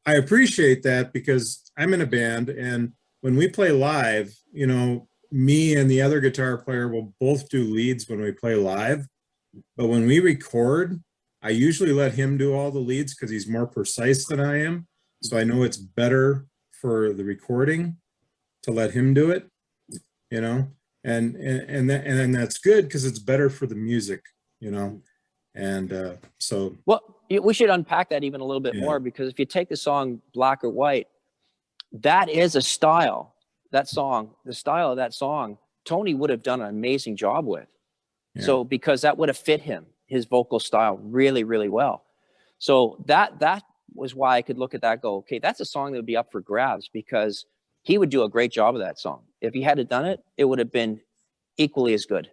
I appreciate that because I'm in a band, and when we play live, you know, me and the other guitar player will both do leads when we play live, but when we record, I usually let him do all the leads because he's more precise than I am. So I know it's better for the recording to let him do it, you know, and then that's good because it's better for the music, you know. And so, Well, we should unpack that even a little bit Yeah. more, because if you take the song Black or White, that is a style. That song, the style of that song, Tony would have done an amazing job with. Yeah. So because that would have fit him, his vocal style really, really well. So that was why I could look at that and go, okay, that's a song that would be up for grabs, because he would do a great job of that song. If he had done it, it would have been equally as good.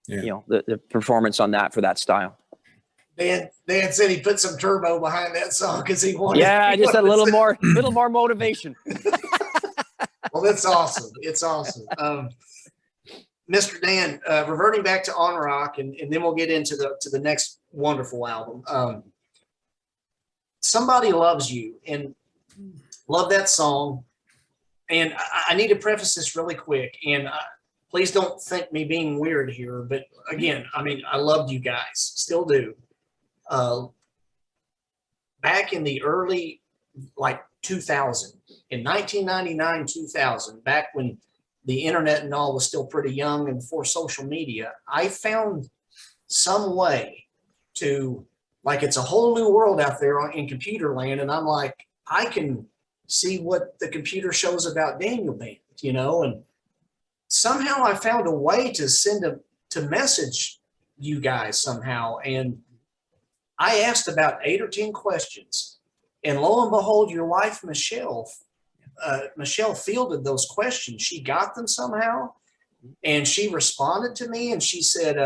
Yeah. You know, the performance on that for that style. Dan said he put some turbo behind that song because he wanted. Yeah, he just a wanted little to- more motivation. Well, that's awesome. It's awesome. Mr. Dan, reverting back to On Rock, and then we'll get into the next wonderful album. Somebody Loves You, and love that song. And I need to preface this really quick, and please don't think me being weird here, but again, I mean, I loved you guys, still do. Back in the early, like 2000, in 1999, 2000, back when the internet and all was still pretty young and before social media, I found some way to, like, it's a whole new world out there in computer land. And I'm like, I can see what the computer shows about Daniel Band, you know, and somehow I found a way to to message you guys somehow. And I asked about 8 or 10 questions, and lo and behold, your wife, Michelle fielded those questions. She got them somehow, and she responded to me, and she said,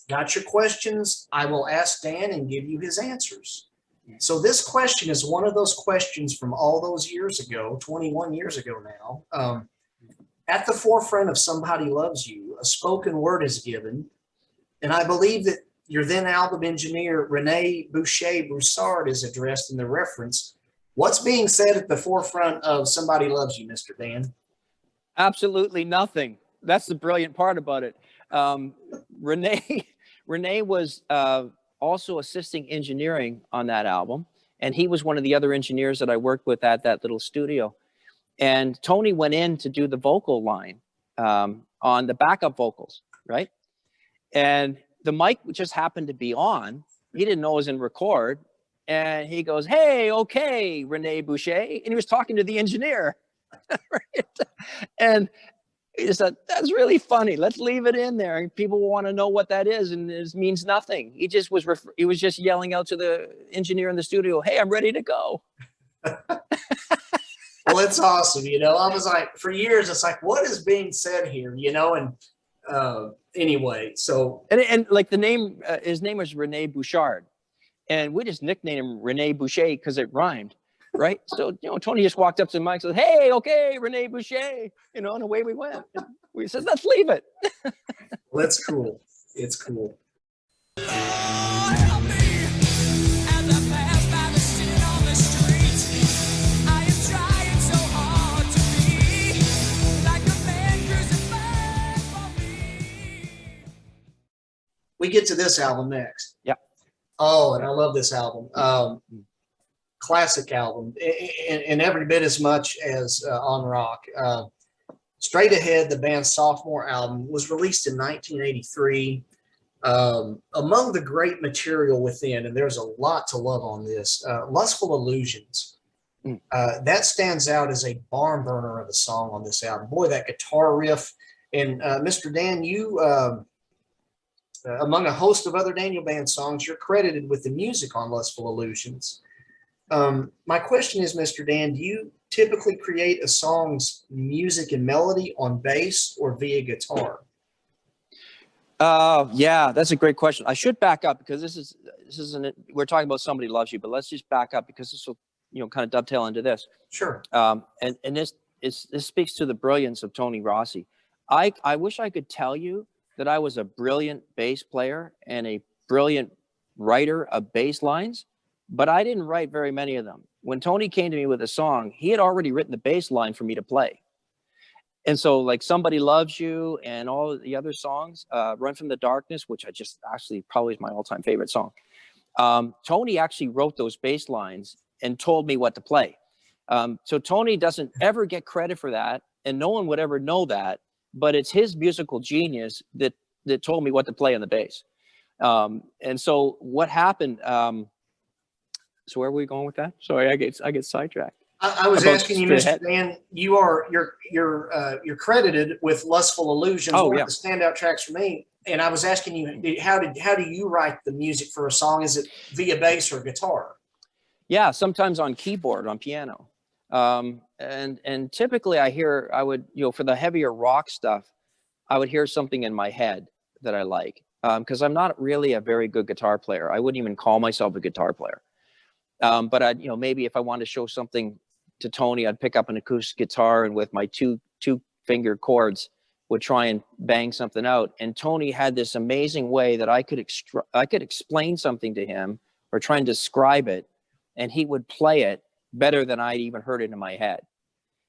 got your questions. I will ask Dan and give you his answers. So this question is one of those questions from all those years ago, 21 years ago now. At the forefront of Somebody Loves You, a spoken word is given, and I believe that your then album engineer, Rene Boucher-Broussard, is addressed in the reference. What's being said at the forefront of Somebody Loves You, Mr. Dan? Absolutely nothing. That's the brilliant part about it. Rene was also assisting engineering on that album, and he was one of the other engineers that I worked with at that little studio. And Tony went in to do the vocal line on the backup vocals, right? And the mic just happened to be on. He didn't know it was in record. And he goes, hey, okay, Rene Boucher. And he was talking to the engineer. Right? And he said, that's really funny. Let's leave it in there. And people will want to know what that is. And it means nothing. He just was, he was just yelling out to the engineer in the studio, hey, I'm ready to go. Well, it's awesome. You know, I was like, for years, it's like, what is being said here? You know, and anyway, so. And like the name, his name was Rene Bouchard. And we just nicknamed him Rene Boucher because it rhymed, right? So, you know, Tony just walked up to the mic and said, hey, okay, Rene Boucher, you know, and away we went. And we said, let's leave it. Well, that's cool. It's cool. Lord, help me as I pass by the sin on the street. I am trying so hard to be like a man crucified for me. We get to this album next. Yep. Oh, and I love this album. Classic album, and every bit as much as On Rock. Straight Ahead, the band's sophomore album, was released in 1983. Among the great material within, and there's a lot to love on this, Lustful Illusions. That stands out as a barn burner of a song on this album. Boy, that guitar riff. And Mr. Dan, Among a host of other Daniel Band songs, you're credited with the music on Lustful Illusions. My question is, Mr. Dan, do you typically create a song's music and melody on bass or via guitar? Yeah, that's a great question. I should back up because we're talking about Somebody Loves You, but let's just back up because this will, kind of dovetail into this. Sure. And this speaks to the brilliance of Tony Rossi. I wish I could tell you that I was a brilliant bass player and a brilliant writer of bass lines, but I didn't write very many of them. When Tony came to me with a song, he had already written the bass line for me to play. And so like Somebody Loves You and all of the other songs, Run from the Darkness, which I just actually probably is my all-time favorite song. Tony actually wrote those bass lines and told me what to play. So Tony doesn't ever get credit for that, and no one would ever know that, but it's his musical genius that told me what to play on the bass. And so what happened, so where were we going with that? Sorry, I get sidetracked. I was asking you, Mr. Dan, you're credited with Lustful Illusions, one of the standout tracks for me. And I was asking you, how do you write the music for a song? Is it via bass or guitar? Yeah, sometimes on keyboard, on piano. And typically I would, for the heavier rock stuff, I would hear something in my head that I like. Because I'm not really a very good guitar player. I wouldn't even call myself a guitar player. But I'd, maybe if I wanted to show something to Tony, I'd pick up an acoustic guitar and with my two finger chords would try and bang something out. And Tony had this amazing way that I could explain something to him or try and describe it, and he would play it better than I'd even heard it in my head.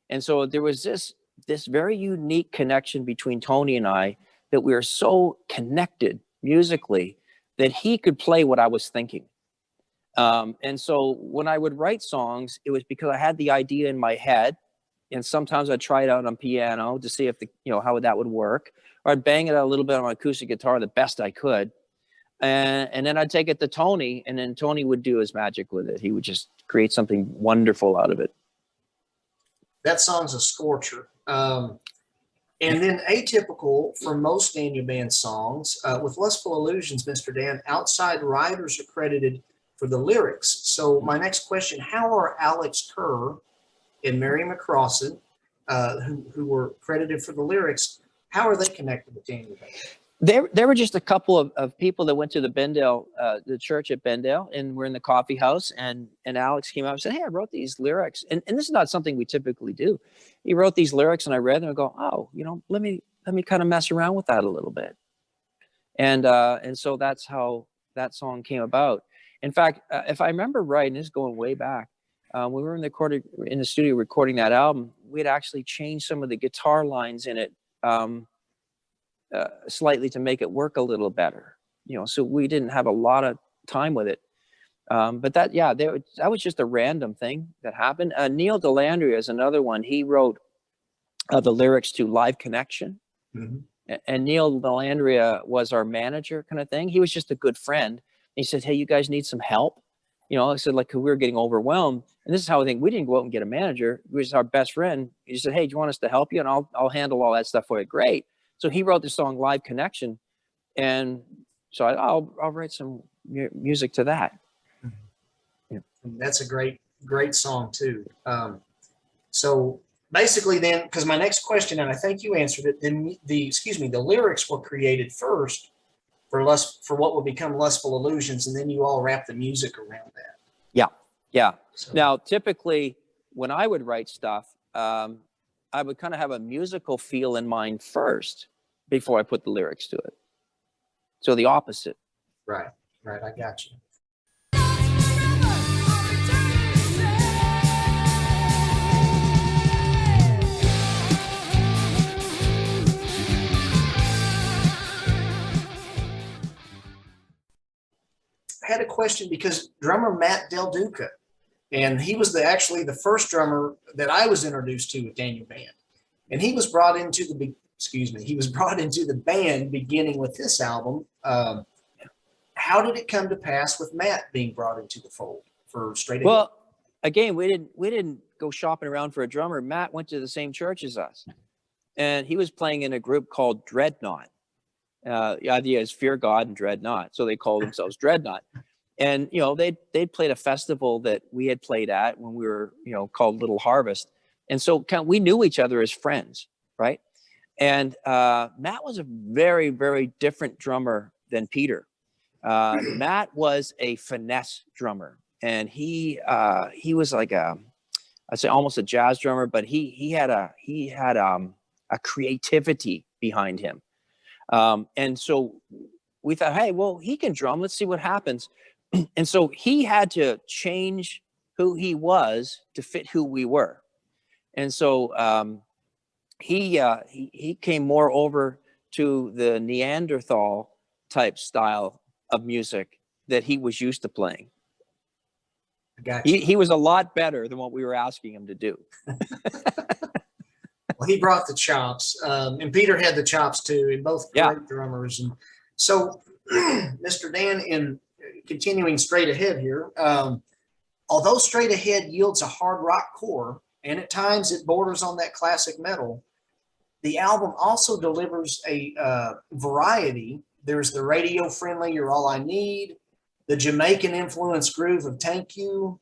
And so there was this very unique connection between Tony and I, that we were so connected musically that he could play what I was thinking. And so when I would write songs, it was because I had the idea in my head, and sometimes I'd try it out on piano to see if how that would work, or I'd bang it out a little bit on my acoustic guitar the best I could. And then I'd take it to Tony, and then Tony would do his magic with it. He would just create something wonderful out of it. That song's a scorcher. And then atypical for most Daniel Band songs, with Lustful Illusions, Mr. Dan, outside writers are credited for the lyrics. So my next question, how are Alex Kerr and Mary McCrossin, who were credited for the lyrics, how are they connected with Daniel Band? There were just a couple of people that went to the Bendale, the church at Bendale, and we're in the coffee house, and Alex came out and said, "Hey, I wrote these lyrics." And this is not something we typically do. He wrote these lyrics, and I read them and go, "Oh, let me kind of mess around with that a little bit." And so that's how that song came about. In fact, if I remember right, and this is going way back, when we were in the studio recording that album, we had actually changed some of the guitar lines in it slightly to make it work a little better. So we didn't have a lot of time with it. But that was just a random thing that happened. Neil DeLandria is another one. He wrote the lyrics to Live Connection. Mm-hmm. And Neil DeLandria was our manager kind of thing. He was just a good friend. He said, "Hey, you guys need some help?" I said, like, we were getting overwhelmed. And this is how I think we didn't go out and get a manager. He was our best friend. He said, "Hey, do you want us to help you? And I'll handle all that stuff for you." Great. So he wrote the song Live Connection. And so I'll write some music to that. Yeah. That's a great song too. So basically then, because my next question, and I think you answered it, then the lyrics were created first for what will become Lustful Illusions, and then you all wrap the music around that. Yeah. So. Now, typically, when I would write stuff, I would kind of have a musical feel in mind first before I put the lyrics to it. So the opposite. Right. I got you. Had a question because drummer Matt Del Duca, and he was actually the first drummer that I was introduced to with Daniel Band, and he was brought into the band beginning with this album. How did it come to pass with Matt being brought into the fold for Straight Ahead? Well, again, we didn't go shopping around for a drummer. Matt went to the same church as us, and he was playing in a group called Dreadnought. The idea is fear God and dread not. So they called themselves Dreadnought. And, they'd played a festival that we had played at when we were, called Little Harvest. And so we knew each other as friends, right? And Matt was a very, very different drummer than Peter. Matt was a finesse drummer, and he was like I'd say almost a jazz drummer, but he had a creativity behind him. And so we thought, hey, well, he can drum. Let's see what happens. And so he had to change who he was to fit who we were. And so he came more over to the Neanderthal type style of music that he was used to playing. Gotcha. He was a lot better than what we were asking him to do. Well, he brought the chops, and Peter had the chops too, and both great drummers. And so, Mr. Dan, in continuing straight ahead here, although straight ahead yields a hard rock core, and at times it borders on that classic metal, the album also delivers a variety. There's the radio-friendly You're All I Need, the Jamaican-influenced groove of Thank You,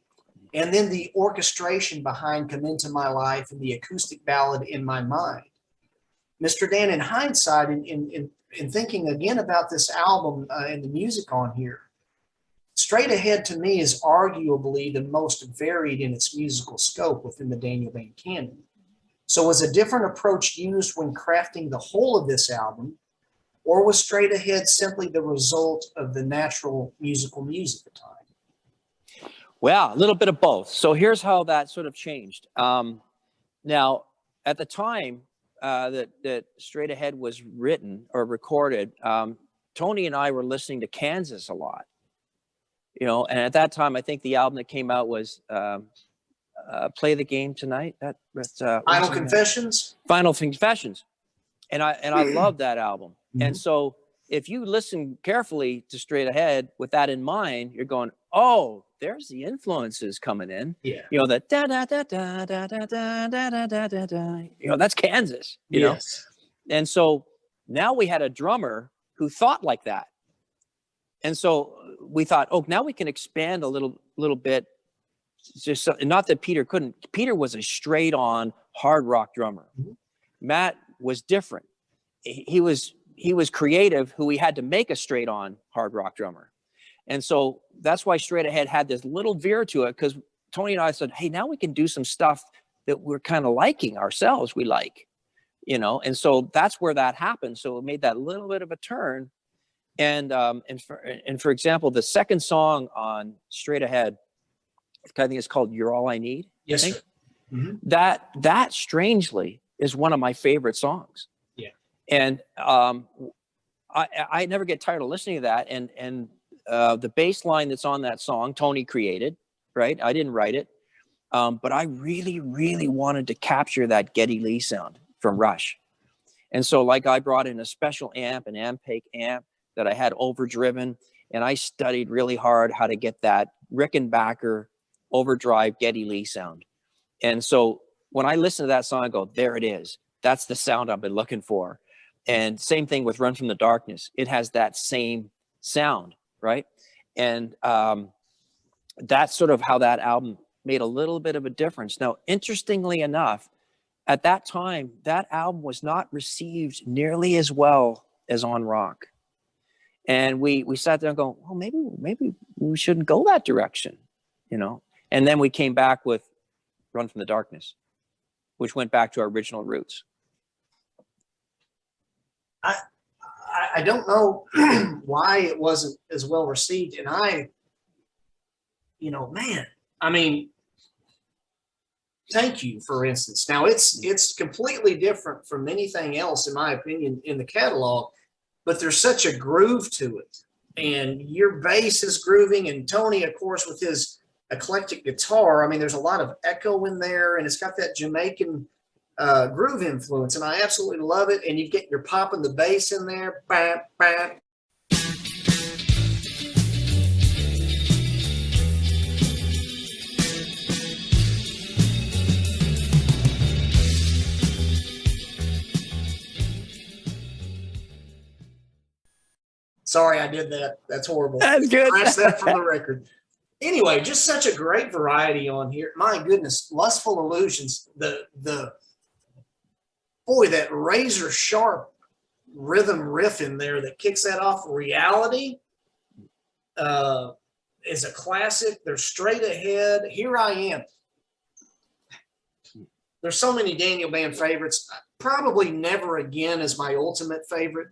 and then the orchestration behind Come Into My Life and the acoustic ballad In My Mind. Mr. Dan, in hindsight, in thinking again about this album and the music on here, Straight Ahead to me is arguably the most varied in its musical scope within the Daniel Band canon. So was a different approach used when crafting the whole of this album, or was Straight Ahead simply the result of the natural musical music at the time? Well, a little bit of both. So here's how that sort of changed. Now, at the time that Straight Ahead was written or recorded, Tony and I were listening to Kansas a lot. And at that time, I think the album that came out was Play the Game Tonight. That's Final Confessions? Final Confessions. And I love that album. Mm-hmm. And so if you listen carefully to Straight Ahead with that in mind, you're going, oh, there's the influences coming in. Yeah. The da da da da da da da da da da da. That's Kansas. You know. And so now we had a drummer who thought like that. And so we thought, oh, now we can expand a little bit. Just not that Peter couldn't. Peter was a straight on hard rock drummer. Mm-hmm. Matt was different. He was creative, who we had to make a straight on hard rock drummer. And so that's why Straight Ahead had this little veer to it, because Tony and I said, hey, now we can do some stuff that we're kind of liking ourselves. We like, and so that's where that happened. So it made that little bit of a turn. And for example, the second song on Straight Ahead, I think it's called You're All I Need. Yes, I think. Sir. Mm-hmm. That strangely is one of my favorite songs. Yeah. And I never get tired of listening to that. And the bass line that's on that song, Tony created, right? I didn't write it. But I really, really wanted to capture that Geddy Lee sound from Rush. And so I brought in a special amp, an Ampeg amp that I had overdriven. And I studied really hard how to get that Rickenbacker overdrive Geddy Lee sound. And so when I listen to that song, I go, there it is. That's the sound I've been looking for. And same thing with Run from the Darkness. It has that same sound, right? And that's sort of how that album made a little bit of a difference. Now, interestingly enough, at that time, that album was not received nearly as well as On Rock. And we sat there and go, well, maybe we shouldn't go that direction, And then we came back with Run from the Darkness, which went back to our original roots. I don't know why it wasn't as well received. And Thank You, for instance. Now it's completely different from anything else, in my opinion, in the catalog, but there's such a groove to it. And your bass is grooving, and Tony, of course, with his eclectic guitar, there's a lot of echo in there, and it's got that Jamaican groove influence, and I absolutely love it. And you're popping the bass in there, bam, bam, Sorry, I did that. That's horrible. That's good. Scratch that from the record. Anyway, just such a great variety on here. My goodness, Lustful Illusions. The boy, that razor sharp rhythm riff in there that kicks that off. Reality is a classic. They're straight ahead. Here I Am. There's so many Daniel Band favorites. Probably Never Again is my ultimate favorite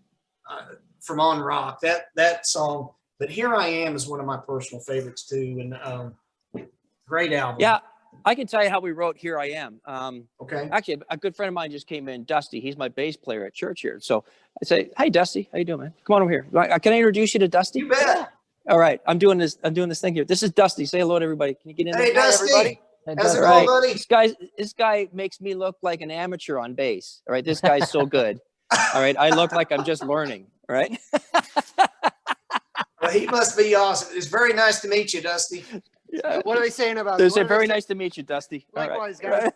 from On Rock. That song. But Here I Am is one of my personal favorites too. And great album. Yeah, I can tell you how we wrote Here I Am. Okay. Actually, a good friend of mine just came in, Dusty. He's my bass player at church here. So I say, "Hey, Dusty, how you doing, man? Come on over here. Can I introduce you to Dusty?" You bet. All right, I'm doing this thing here. This is Dusty. Say hello to everybody. Can you get in there? Hey, Dusty. Hey, How's it Dusty. going, buddy? This guy makes me look like an amateur on bass. All right, this guy's so good. All right, I look like I'm just learning. All right. Well, he must be awesome. It's very nice to meet you, Dusty. Yeah. What are they saying about? They what say are they very saying- nice to meet you, Dusty. All right. Likewise, guys.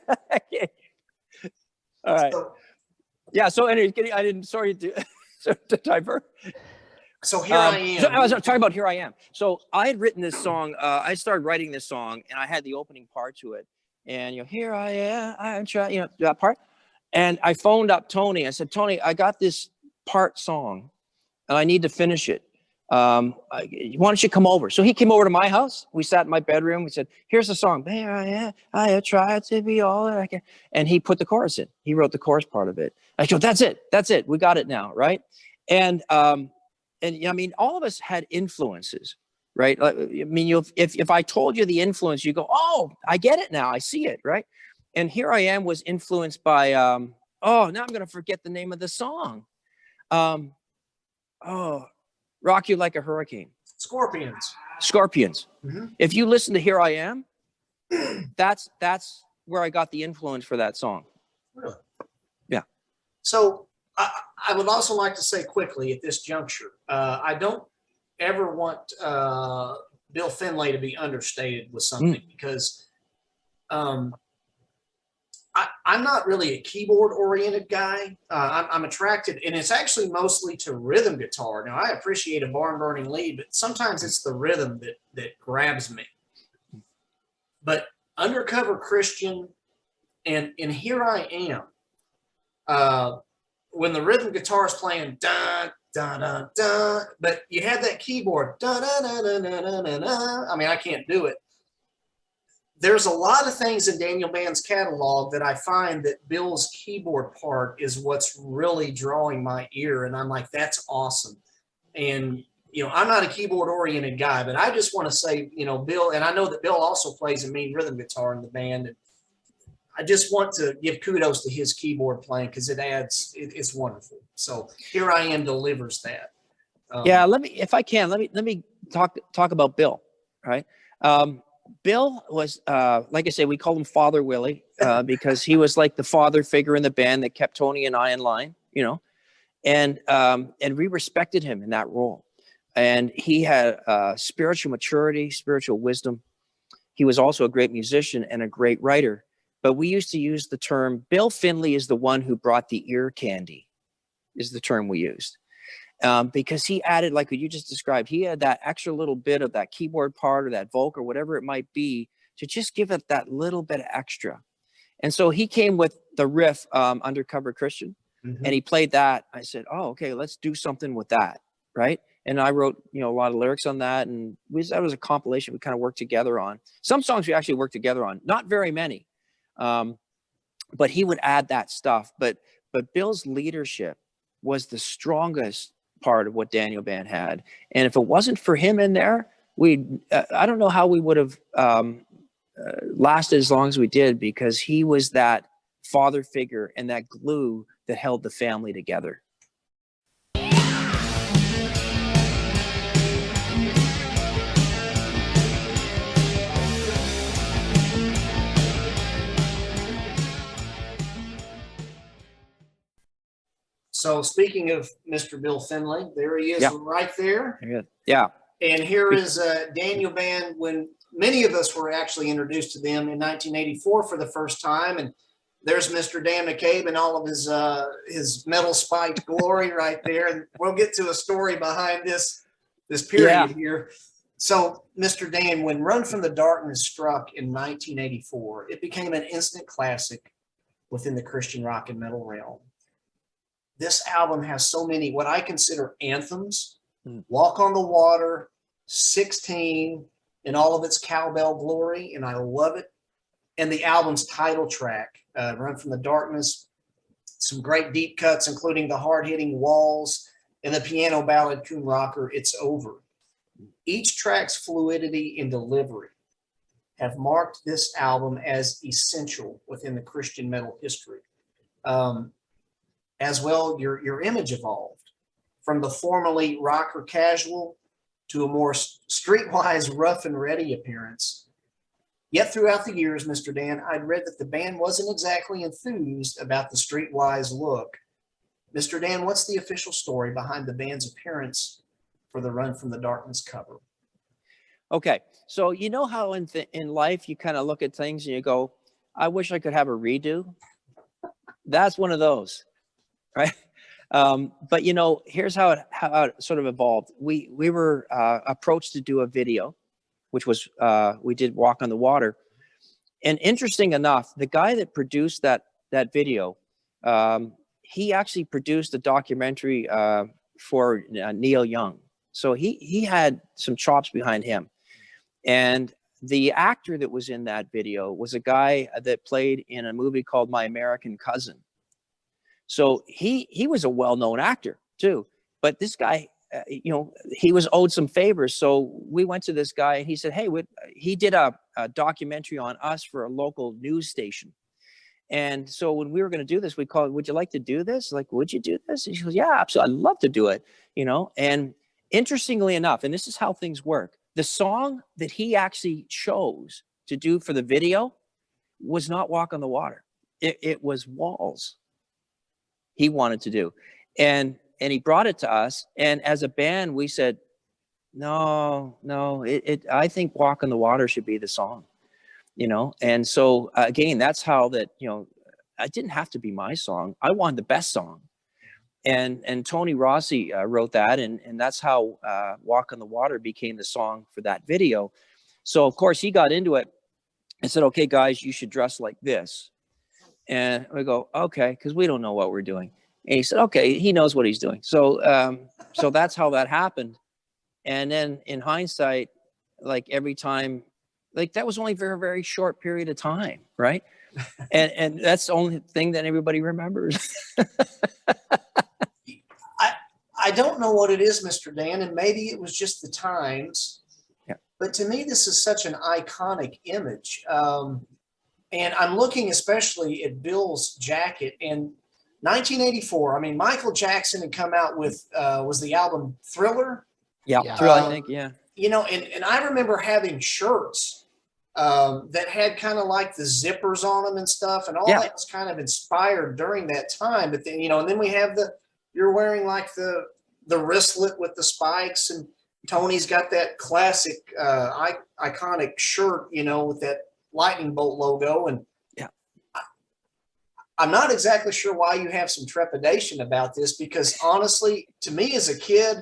All right. So, Yeah. So anyway, I didn't. Sorry to divert. so Here I Am. So I was talking about Here I Am. So I had written this song. I started writing this song, and I had the opening part to it. And Here I Am, I'm trying, that part. And I phoned up Tony. I said, Tony, I got this part song, and I need to finish it. Why don't you come over? So he came over to my house. We sat in my bedroom. We said, here's the song. Here I am. I have tried to be all that I can. And he put the chorus in. He wrote the chorus part of it. I go, that's it. That's it. We got it now, right? And I mean, all of us had influences, right? I mean, if I told you the influence, you go, oh, I get it now. I see it, right? And Here I Am was influenced by, now I'm going to forget the name of the song. Rock You Like a Hurricane. Scorpions. Scorpions. Mhm. If you listen to Here I Am, that's where I got the influence for that song. Really? Yeah. So I would also like to say quickly at this juncture, I don't ever want Bill Finlay to be understated with something because I'm not really a keyboard oriented guy. I'm attracted, and it's actually mostly to rhythm guitar. Now I appreciate a barn burning lead, but sometimes it's the rhythm that grabs me. But Undercover Christian and Here I Am, when the rhythm guitar is playing dun dun dun dun, but you have that keyboard dun dun dun dun dun dun dun dun. I mean, I can't do it. There's a lot of things in Daniel Band's catalog that I find that Bill's keyboard part is what's really drawing my ear. And I'm like, that's awesome. And, I'm not a keyboard oriented guy, but I just want to say, Bill, and I know that Bill also plays a mean rhythm guitar in the band. And I just want to give kudos to his keyboard playing because it's wonderful. So Here I Am delivers that. Yeah, let me talk about Bill, right? Bill was, like I say, we called him Father Willie because he was like the father figure in the band that kept Tony and I in line, and we respected him in that role. And he had spiritual maturity, spiritual wisdom. He was also a great musician and a great writer. But we used to use the term, Bill Finlay is the one who brought the ear candy, is the term we used. Because he added, like what you just described, he had that extra little bit of that keyboard part or that vocal or whatever it might be to just give it that little bit of extra. And so he came with the riff, Undercover Christian, and he played that. I said, oh, okay, let's do something with that, right? And I wrote, a lot of lyrics on that, and that was a compilation we kind of worked together on. Some songs we actually worked together on, not very many, but he would add that stuff. But Bill's leadership was the strongest part of what Daniel Band had. And if it wasn't for him in there, I don't know how we would have lasted as long as we did, because he was that father figure and that glue that held the family together. So speaking of Mr. Bill Finlay, there he is right there. Yeah. And here is Daniel Band when many of us were actually introduced to them in 1984 for the first time. And there's Mr. Dan McCabe and all of his metal spiked glory right there. And we'll get to a story behind this period here. So, Mr. Dan, when Run from the Darkness struck in 1984, it became an instant classic within the Christian rock and metal realm. This album has so many, what I consider anthems, Walk on the Water, 16, in all of its cowbell glory, and I love it. And the album's title track, Run from the Darkness, some great deep cuts, including the hard-hitting Walls and the piano ballad Coon Rocker, It's Over. Each track's fluidity and delivery have marked this album as essential within the Christian metal history. As well, your image evolved from the formerly rocker casual to a more streetwise rough and ready appearance. Yet throughout the years, Mr. Dan, I'd read that the band wasn't exactly enthused about the streetwise look. Mr. Dan, what's the official story behind the band's appearance for the Run from the Darkness cover? Okay, so you know how in life you kind of look at things and you go, I wish I could have a redo. That's one of those, right? But you know, here's how it sort of evolved. We were approached to do a video, which was we did Walk on the Water, and interesting enough, the guy that produced that video, he actually produced a documentary for Neil Young. So he had some chops behind him. And the actor that was in that video was a guy that played in a movie called My American Cousin. So he was a well-known actor too. But this guy, you know, he was owed some favors. So we went to this guy and he said, hey, he did a documentary on us for a local news station. And so when we were going to do this, we called, would you like to do this? Like, would you do this? And she goes, yeah, absolutely. I'd love to do it, you know. And interestingly enough, and this is how things work, the song that he actually chose to do for the video was not Walk on the Water. It was Walls he wanted to do. And he brought it to us. And as a band, we said, no, I think Walk on the Water should be the song, you know? And so again, that's how that, you know, it didn't have to be my song. I wanted the best song. And Tony Rossi wrote that, and that's how Walk on the Water became the song for that video. So of course he got into it and said, okay, guys, you should dress like this. And we go, okay, because we don't know what we're doing. And he said, okay, he knows what he's doing. So so that's how that happened. And then in hindsight, like every time, like that was only a very, very short period of time, right? And that's the only thing that everybody remembers. I don't know what it is, Mr. Dan, and maybe it was just the times. Yeah. But to me, this is such an iconic image. And I'm looking especially at Bill's jacket. In 1984, I mean, Michael Jackson had come out with, was the album Thriller? Yeah, Thriller, I think, yeah. You know, and I remember having shirts that had kind of like the zippers on them and stuff, and all that was kind of inspired during that time. But then, you know, and then we have you're wearing like the wristlet with the spikes, and Tony's got that classic iconic shirt, you know, with that lightning bolt logo. And I'm not exactly sure why you have some trepidation about this, because honestly, to me as a kid,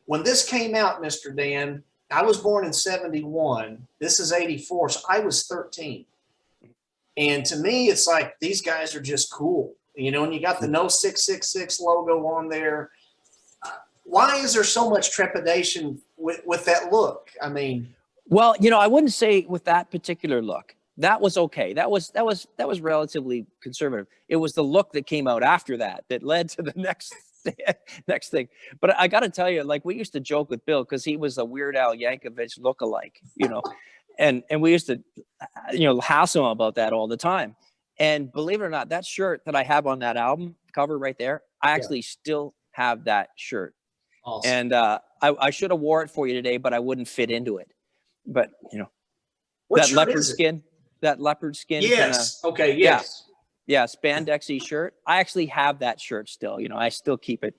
when this came out, Mr. Dan, I was born in 71. This is 84. So I was 13. And to me, it's like, these guys are just cool, you know, and you got the No 666 logo on there. Why is there so much trepidation with that look? I mean, well, you know, I wouldn't say with that particular look. That was okay. That was relatively conservative. It was the look that came out after that led to the next thing. But I got to tell you, like, we used to joke with Bill because he was a Weird Al Yankovic lookalike, you know, and we used to, you know, hassle him about that all the time. And believe it or not, that shirt that I have on that album cover right there, I actually still have that shirt. Awesome. And I should have wore it for you today, but I wouldn't fit into it. But you know, that leopard skin. Yes. Kinda, okay. Yes. Yeah. Spandexy shirt. I actually have that shirt still. You know, I still keep it.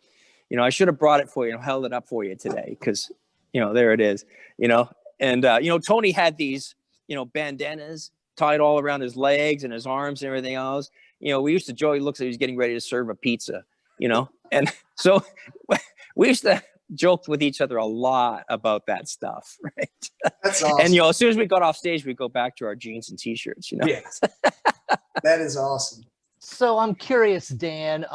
You know, I should have brought it for you and held it up for you today because, you know, there it is. You know, and you know, Tony had these, you know, bandanas tied all around his legs and his arms and everything else. You know, we used to joke, he looks like he's getting ready to serve a pizza, you know? And so we used to joke with each other a lot about that stuff, right? That's awesome. And, you know, as soon as we got off stage, we go back to our jeans and t-shirts, you know? Yes. That is awesome. So I'm curious, Dan,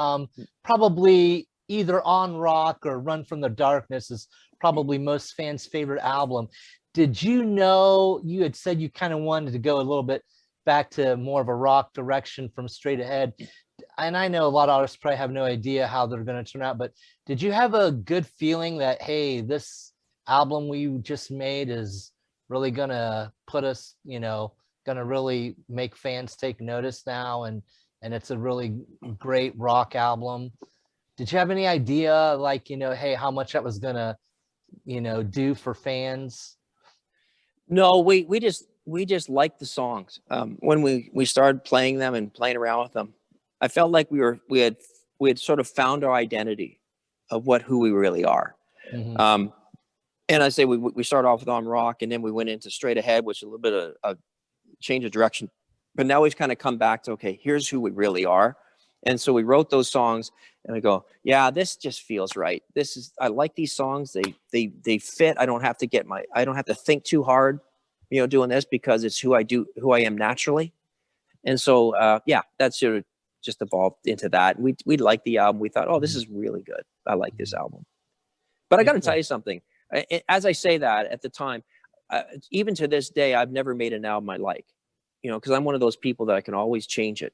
probably either On Rock or Run from the Darkness is probably most fans' favorite album. Did you know, you had said you kind of wanted to go a little bit back to more of a rock direction from Straight Ahead. And I know a lot of artists probably have no idea how they're going to turn out, but did you have a good feeling that, hey, this album we just made is really going to put us, you know, going to really make fans take notice now, and it's a really great rock album? Did you have any idea, like, you know, hey, how much that was going to, you know, do for fans? No, we just liked the songs. When we started playing them and playing around with them, I felt like we had sort of found our identity of who we really are. Mm-hmm. And I say we started off with On Rock, and then we went into Straight Ahead, which is a little bit of a change of direction. But now we've kind of come back to, okay, here's who we really are. And so we wrote those songs, and I go, yeah, this just feels right. I like these songs. They fit. I don't have to think too hard, you know, doing this, because it's who I am naturally. And so, yeah, that's sort of just evolved into that. We liked the album. We thought, oh, this is really good. I like this album. But I got to tell you something. As I say that, at the time, even to this day, I've never made an album I like, you know, because I'm one of those people that I can always change it.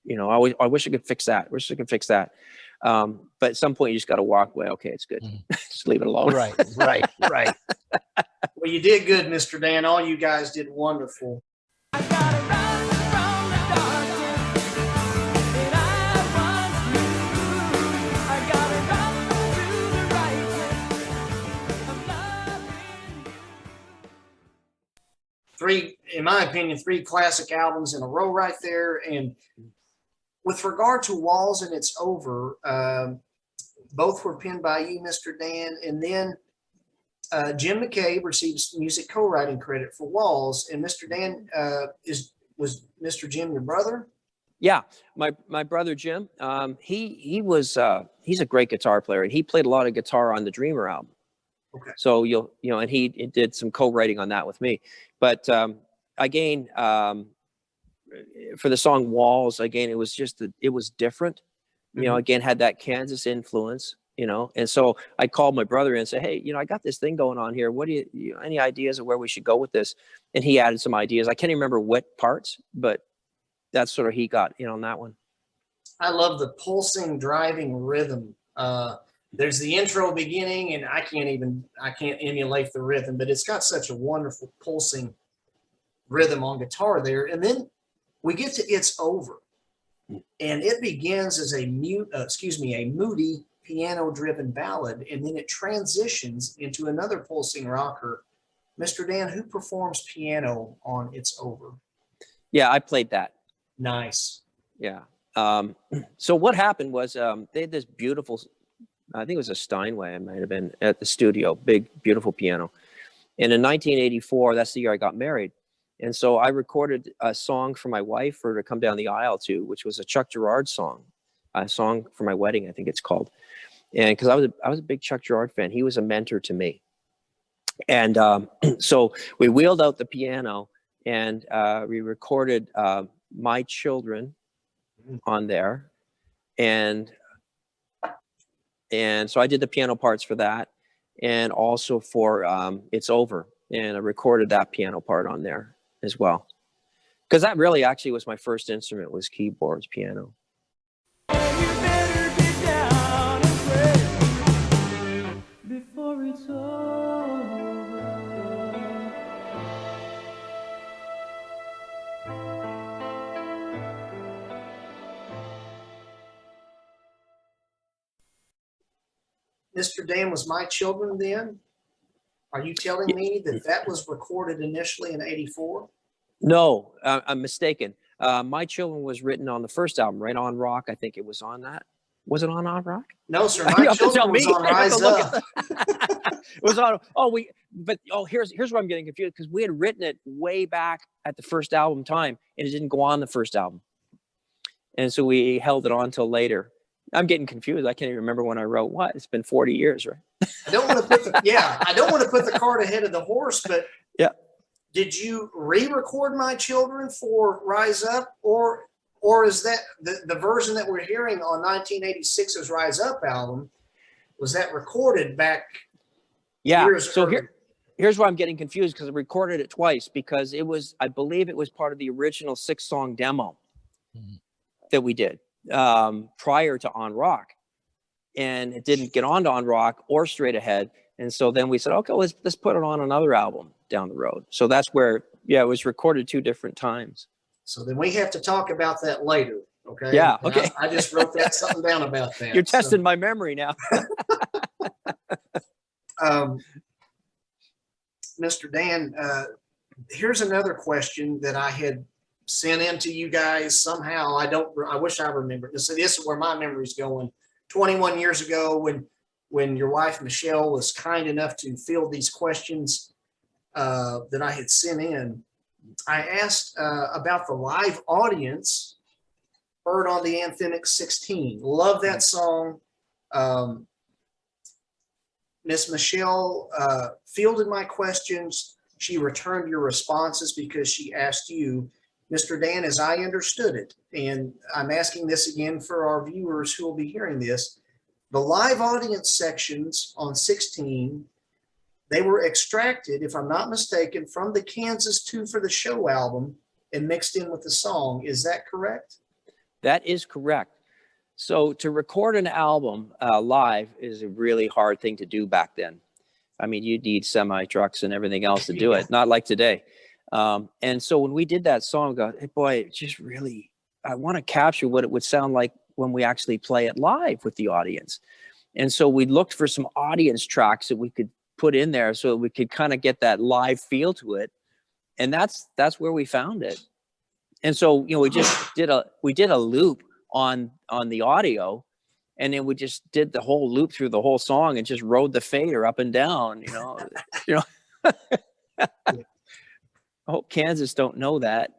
You know, I wish I could fix that. Wish I could fix that. But at some point, you just got to walk away. Okay, it's good. Just leave it alone. Right. Well, you did good, Mr. Dan. All you guys did wonderful. I gotta run from the darkness, and I want you. I gotta run to the righteous of loving you. In my opinion, three classic albums in a row right there. And with regard to Walls and It's Over, both were penned by you, Mr. Dan. And then Jim McCabe receives music co-writing credit for Walls. And Mr. Dan, was Mr. Jim your brother? Yeah, my brother Jim. He's a great guitar player, and he played a lot of guitar on the Dreamer album. Okay. So and he did some co-writing on that with me. But again, for the song Walls, again, it was different. You know, again, had that Kansas influence, you know. And so I called my brother and said, hey, you know, I got this thing going on here. What do you any ideas of where we should go with this? And he added some ideas. I can't even remember what parts, but that's sort of he got in on that one. I love the pulsing, driving rhythm. There's the intro beginning, and I can't emulate the rhythm, but it's got such a wonderful pulsing rhythm on guitar there. And then we get to It's Over, and it begins as a moody piano-driven ballad, and then it transitions into another pulsing rocker. Mr. Dan, who performs piano on It's Over? Yeah, I played that. Nice. Yeah. So what happened was they had this beautiful, I think it was a Steinway, it might have been, at the studio, big, beautiful piano. And in 1984, that's the year I got married. And so I recorded a song for my wife for her to come down the aisle to, which was a Chuck Girard song, a song for my wedding, I think it's called. And because I was a big Chuck Girard fan, he was a mentor to me. And so we wheeled out the piano, and we recorded My Children on there. And so I did the piano parts for that, and also for It's Over. And I recorded that piano part on there as well. Because that really actually was my first instrument, was keyboards, piano. And you better get down and play before it's over. Mr. Dan, was My Children then? Are you telling me that was recorded initially in 84? No, I'm mistaken. My Children was written on the first album, right? On Rock, I think it was on that. Was it on Rock? No, sir. You My have to tell children was me. on I have Rise to look Up. It was on. Here's where I'm getting confused, because we had written it way back at the first album time, and it didn't go on the first album, and so we held it on till later. I'm getting confused. I can't even remember when I wrote what. It's been 40 years, right? I don't want to put the cart ahead of the horse, but Yeah. Did you re-record My Children for Rise Up, or is that the version that we're hearing on 1986's Rise Up album? Was that recorded back? Yeah. Years So earlier? here's why I'm getting confused, because I recorded it twice, because I believe it was part of the original 6-song demo that we did prior to On Rock, and it didn't get onto On Rock or Straight Ahead. And so then we said, okay, let's put it on another album down the road. So that's where, it was recorded 2 different times. So then we have to talk about that later. Okay. Yeah, And okay. I just wrote something down about that. You're testing my memory now. Mr. Dan, here's another question that I had sent in to you guys somehow. I wish I remembered. This is where my memory's going. 21 years ago, when your wife, Michelle, was kind enough to field these questions that I had sent in, I asked about the live audience heard on the Anthemic 16. Love that song. Miss Michelle fielded my questions. She returned your responses because she asked you, Mr. Dan, as I understood it, and I'm asking this again for our viewers who will be hearing this, the live audience sections on 16, they were extracted, if I'm not mistaken, from the Kansas 2 for the Show album and mixed in with the song. Is that correct? That is correct. So to record an album live is a really hard thing to do back then. I mean, you need semi trucks and everything else to do it, not like today. And so when we did that song, I go, hey, boy, just really, I want to capture what it would sound like when we actually play it live with the audience. And so we looked for some audience tracks that we could put in there so we could kind of get that live feel to it. And that's where we found it. And so, we just did a loop on the audio, and then we just did the whole loop through the whole song and just rode the fader up and down, I hope Kansas don't know that.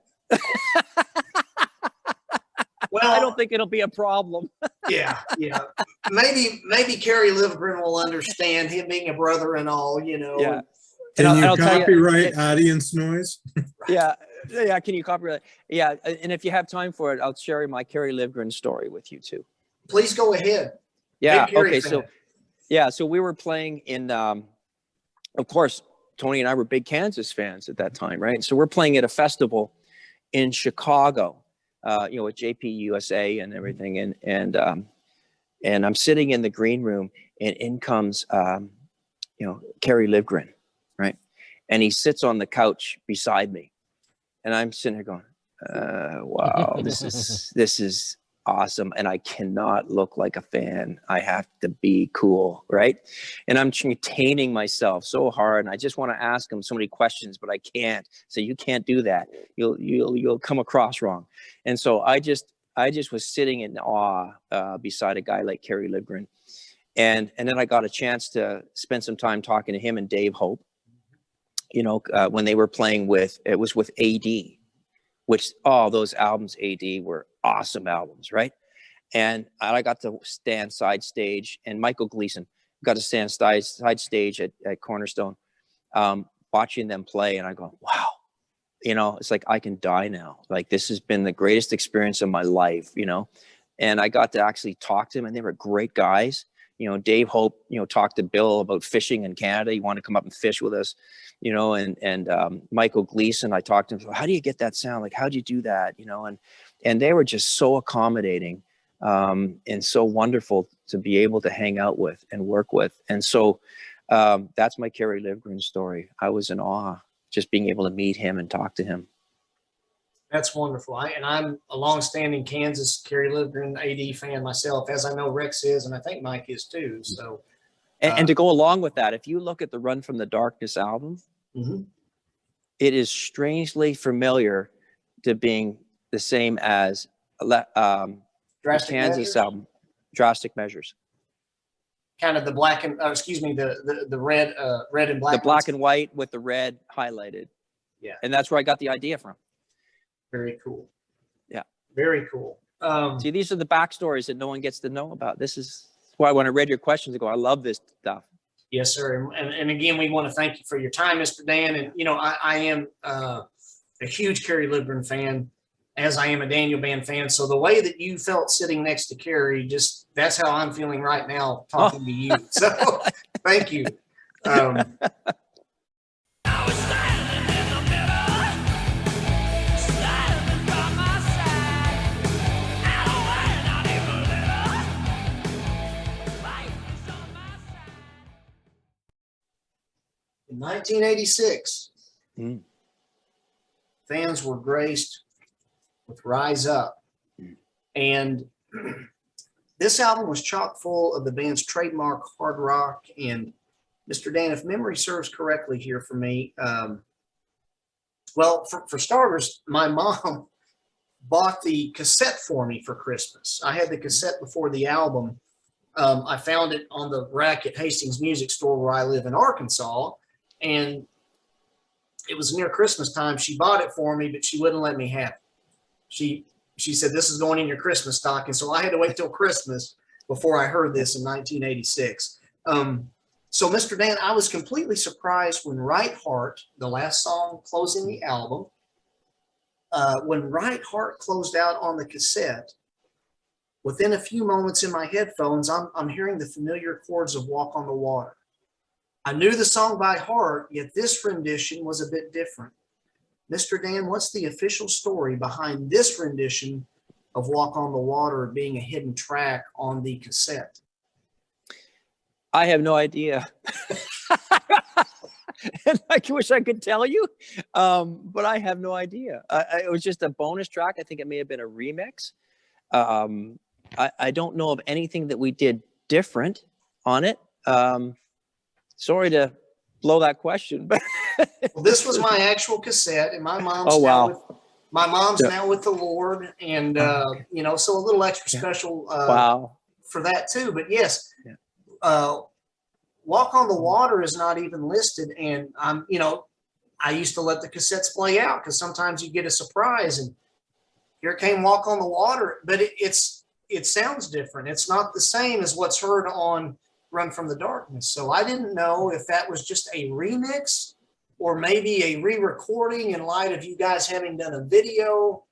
Well, I don't think it'll be a problem. yeah. Maybe Kerry Livgren will understand, him being a brother and all, Yeah. Can you I'll tell you- copyright audience noise? Yeah. Can you copyright? Yeah. And if you have time for it, I'll share my Kerry Livgren story with you too. Please go ahead. Yeah. Big Kerry Okay. fan. So we were playing in, of course, Tony and I were big Kansas fans at that time, right? So we're playing at a festival in Chicago, at JP USA and everything. And I'm sitting in the green room, and in comes, Kerry Livgren, right? And he sits on the couch beside me, and I'm sitting there going, wow, this is awesome. And I cannot look like a fan. I have to be cool, right? And I'm containing myself so hard, and I just want to ask him so many questions, but I can't. So you can't do that. You'll come across wrong. And so I just was sitting in awe beside a guy like Kerry Livgren. And then I got a chance to spend some time talking to him and Dave Hope, when they were playing with AD, which all those albums AD were awesome albums, right? And I got to stand side stage, and Michael Gleason got to stand side stage at Cornerstone, watching them play. And I go, wow, it's like I can die now. Like, this has been the greatest experience of my life, and I got to actually talk to them, and they were great guys. Dave Hope, talked to Bill about fishing in Canada. He wanted to come up and fish with us, and Michael Gleason, I talked to him, how do you get that sound? Like, how'd you do that? And they were just so accommodating, and so wonderful to be able to hang out with and work with. And so that's my Kerry Livgren story. I was in awe just being able to meet him and talk to him. That's wonderful. I'm a longstanding Kansas Kerry Livgren AD fan myself, as I know Rex is, and I think Mike is too. So, and to go along with that, if you look at the Run from the Darkness album, it is strangely familiar to being the same as the Drastic Kansas Measures? album. drastic measures. Kind of the black and, excuse me, the red, red and black. The black ones. and white with the red highlighted. Yeah. And that's where I got the idea from. Very cool. Yeah. Very cool. See, these are the backstories that no one gets to know about. This is why when I read your questions, I go, I love this stuff. Yes, sir. And again, we want to thank you for your time, Mr. Dan. And, you know, I am a huge Kerry Livgren fan, as I am a Daniel Band fan. So the way that you felt sitting next to Kerry, just that's how I'm feeling right now talking to you. So thank you. I was standing in the middle, standing by my side. Out of way, not even little. Life was on my side. In 1986, Mm. fans were graced with Rise Up. And this album was chock full of the band's trademark hard rock. And Mr. Dan, if memory serves correctly here for me, well, for starters, my mom bought the cassette for me for Christmas. I had the cassette before the album. I found it on the rack at Hastings Music Store where I live in Arkansas. And it was near Christmas time. She bought it for me, but she wouldn't let me have it. She said, this is going in your Christmas stocking. So I had to wait till Christmas before I heard this in 1986. So Mr. Dan, I was completely surprised when Right Heart, the last song closing the album, when Right Heart closed out on the cassette, within a few moments in my headphones, I'm hearing the familiar chords of Walk on the Water. I knew the song by heart, yet this rendition was a bit different. Mr. Dan, what's the official story behind this rendition of Walk on the Water being a hidden track on the cassette? I have no idea. And I wish I could tell you, but I have no idea. It was just a bonus track. I think it may have been a remix. I don't know of anything that we did different on it. Sorry to blow that question, but Well, this was my actual cassette, and my mom's Oh, wow. now with the Lord, and you know, so a little extra special wow. for that too. But yes, Yeah. Walk on the Water is not even listed, and you know, I used to let the cassettes play out because sometimes you get a surprise, and here came Walk on the Water, but it sounds different. It's not the same as what's heard on Run from the Darkness. So I didn't know if that was just a remix or maybe a re-recording in light of you guys having done a video.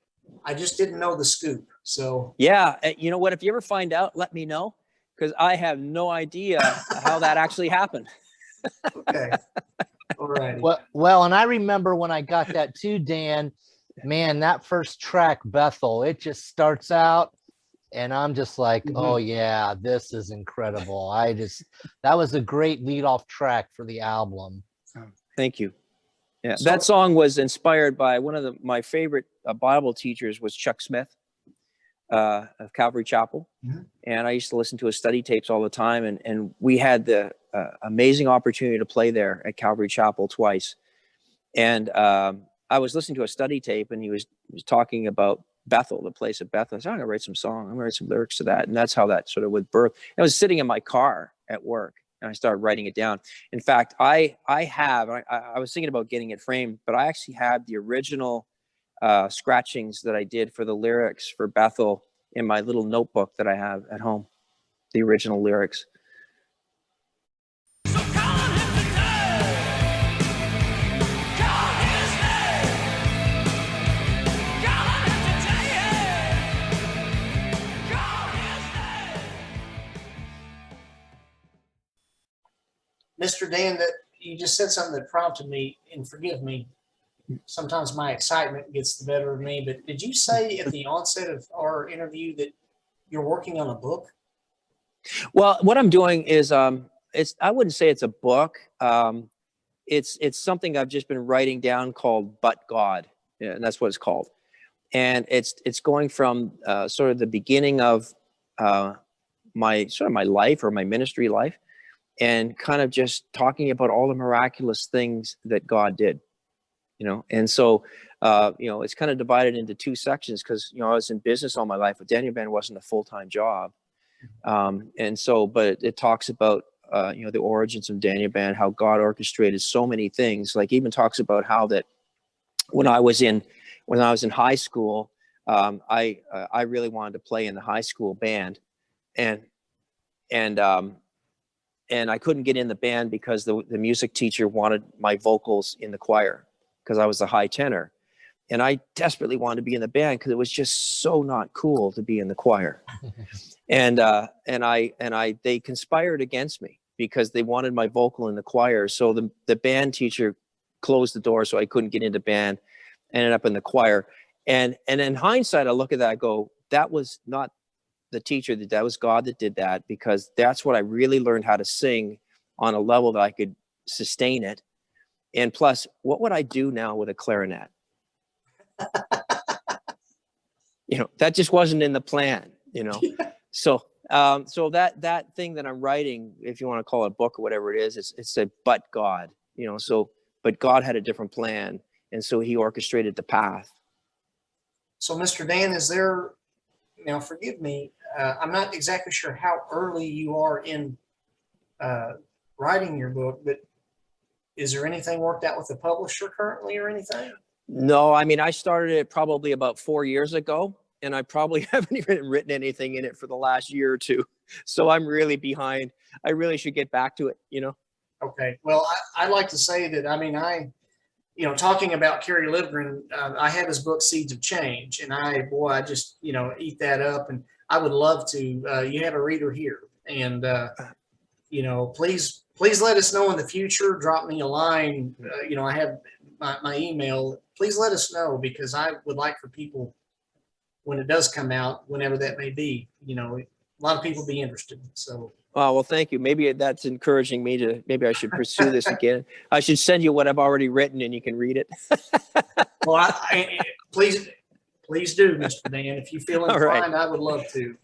I just didn't know the scoop. So Yeah. You know what? If you ever find out, let me know, because I have no idea how that actually happened. okay. All right. Well, and I remember when I got that too, Dan, man, that first track, Bethel, it just starts out and I'm just like, oh yeah, this is incredible. That was a great lead off track for the album. Thank you. Yeah, So- that song was inspired by one of my favorite Bible teachers was Chuck Smith of Calvary Chapel. Mhm. And I used to listen to his study tapes all the time. And we had the amazing opportunity to play there at Calvary Chapel twice. And I was listening to a study tape and he was talking about Bethel, the place of Bethel. I said, I'm gonna write some song. I'm gonna write some lyrics to that. And that's how that sort of was birthed. I was sitting in my car at work and I started writing it down. In fact, I was thinking about getting it framed, but I actually had the original scratchings that I did for the lyrics for Bethel in my little notebook that I have at home, the original lyrics. So call on him today. Call his name. Call on him today. Call his name. Mr. Dan, that you just said something that prompted me, and forgive me, sometimes my excitement gets the better of me, but did you say at the onset of our interview that you're working on a book? Well, what I'm doing is, I wouldn't say it's a book. It's something I've just been writing down called But God. Yeah, and that's what it's called. And it's going from sort of the beginning of my life or my ministry life, and kind of just talking about all the miraculous things that God did, you know. And so, you know, it's kind of divided into two sections because, you know, I was in business all my life, but Daniel Band wasn't a full-time job. And so, but it talks about, you know, the origins of Daniel Band, how God orchestrated so many things. Like even talks about how that when I was in high school, I really wanted to play in the high school band, and I couldn't get in the band because the music teacher wanted my vocals in the choir because I was the high tenor. And I desperately wanted to be in the band because it was just so not cool to be in the choir. And they conspired against me because they wanted my vocal in the choir. So the band teacher closed the door so I couldn't get into band, ended up in the choir. And in hindsight, I look at that, I go, that was not the teacher, that was God that did that, because that's what I really learned how to sing on a level that I could sustain it. And plus, what would I do now with a clarinet? You know, that just wasn't in the plan, you know. So that thing that I'm writing, if you want to call it a book or whatever it is, it's a but God, you know. So but God had a different plan, and so he orchestrated the path. So, Mr. Dan, is there, now forgive me, I'm not exactly sure how early you are in writing your book, but is there anything worked out with the publisher currently or anything? No, I mean, I started it probably about 4 years ago, and I probably haven't even written anything in it for the last year or two. So I'm really behind. I really should get back to it, you know? Okay. Well, I'd like to say that, I mean, you know, talking about Kerry Livgren, I have his book, Seeds of Change, and I just, you know, eat that up, and I would love to, you have a reader here, and, you know, please let us know in the future, drop me a line, you know, I have my email, please let us know, because I would like for people, when it does come out, whenever that may be, you know, a lot of people be interested, so. Oh, well, thank you. Maybe that's encouraging me to, maybe I should pursue this again. I should send you what I've already written and you can read it. Well, please do, Mr. Dan. If you feel All inclined, right. I would love to.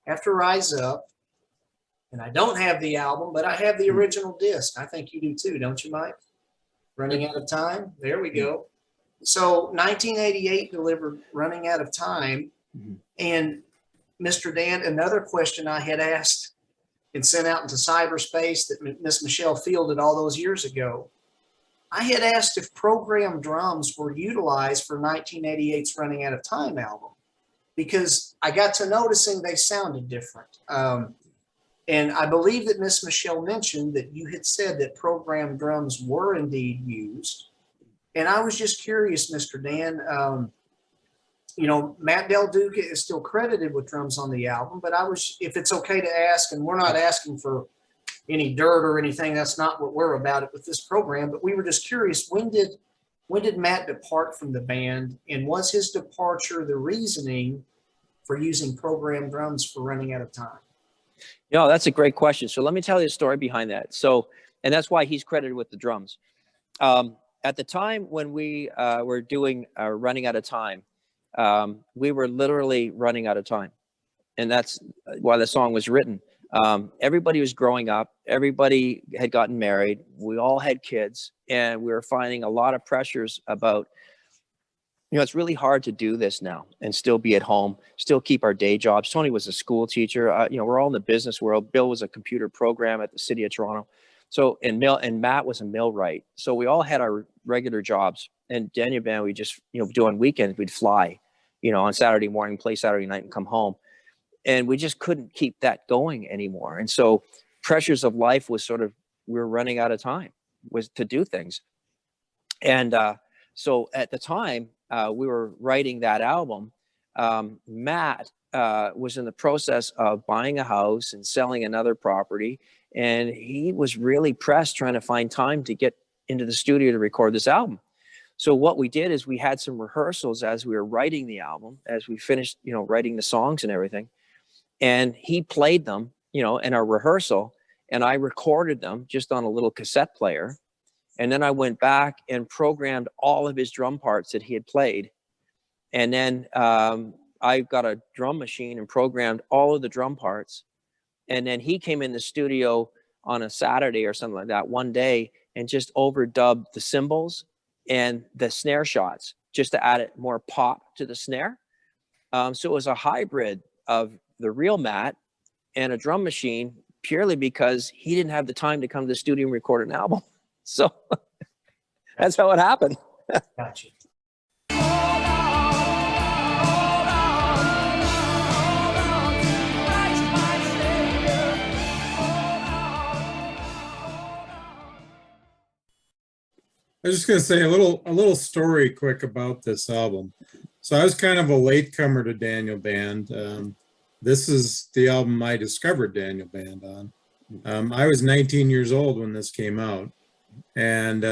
After Rise Up, and I don't have the album, but I have the original disc. I think you do too, don't you, Mike? Running Out of Time. There we go. So 1988 delivered Running Out of Time. And Mr. Dan, another question I had asked and sent out into cyberspace that Miss Michelle fielded all those years ago. I had asked if programmed drums were utilized for 1988's Running Out of Time album, because I got to noticing they sounded different. And I believe that Miss Michelle mentioned that you had said that programmed drums were indeed used. And I was just curious, Mr. Dan, you know, Matt Del Duca is still credited with drums on the album, but if it's okay to ask, and we're not asking for any dirt or anything, that's not what we're about it with this program, but we were just curious, when did Matt depart from the band, and was his departure the reasoning for using programmed drums for Running Out of Time? No, that's a great question. So let me tell you the story behind that. So, and that's why he's credited with the drums. At the time when we were doing Running Out of Time, we were literally running out of time. And that's why the song was written. Everybody was growing up. Everybody had gotten married. We all had kids. And we were finding a lot of pressures about, you know, it's really hard to do this now and still be at home, still keep our day jobs. Tony was a school teacher. You know, we're all in the business world. Bill was a computer program at the City of Toronto. So, and Matt was a millwright. So we all had our regular jobs. And Daniel Band, we just, you know, doing weekends, we'd fly, you know, on Saturday morning, play Saturday night and come home. And we just couldn't keep that going anymore. And so pressures of life was sort of, we were running out of time was to do things. And so at the time, we were writing that album. Matt was in the process of buying a house and selling another property. And he was really pressed trying to find time to get into the studio to record this album. So what we did is we had some rehearsals as we were writing the album, as we finished, you know, writing the songs and everything. And he played them, you know, in our rehearsal, and I recorded them just on a little cassette player. And then I went back and programmed all of his drum parts that he had played. And then I got a drum machine and programmed all of the drum parts. And then he came in the studio on a Saturday or something like that one day and just overdubbed the cymbals and the snare shots just to add it more pop to the snare. So it was a hybrid of the real Matt and a drum machine, purely because he didn't have the time to come to the studio and record an album. So that's how it happened. Gotcha. I was just gonna say a little story quick about this album. So I was kind of a latecomer to Daniel Band. This is the album I discovered Daniel Band on. I was 19 years old when this came out, and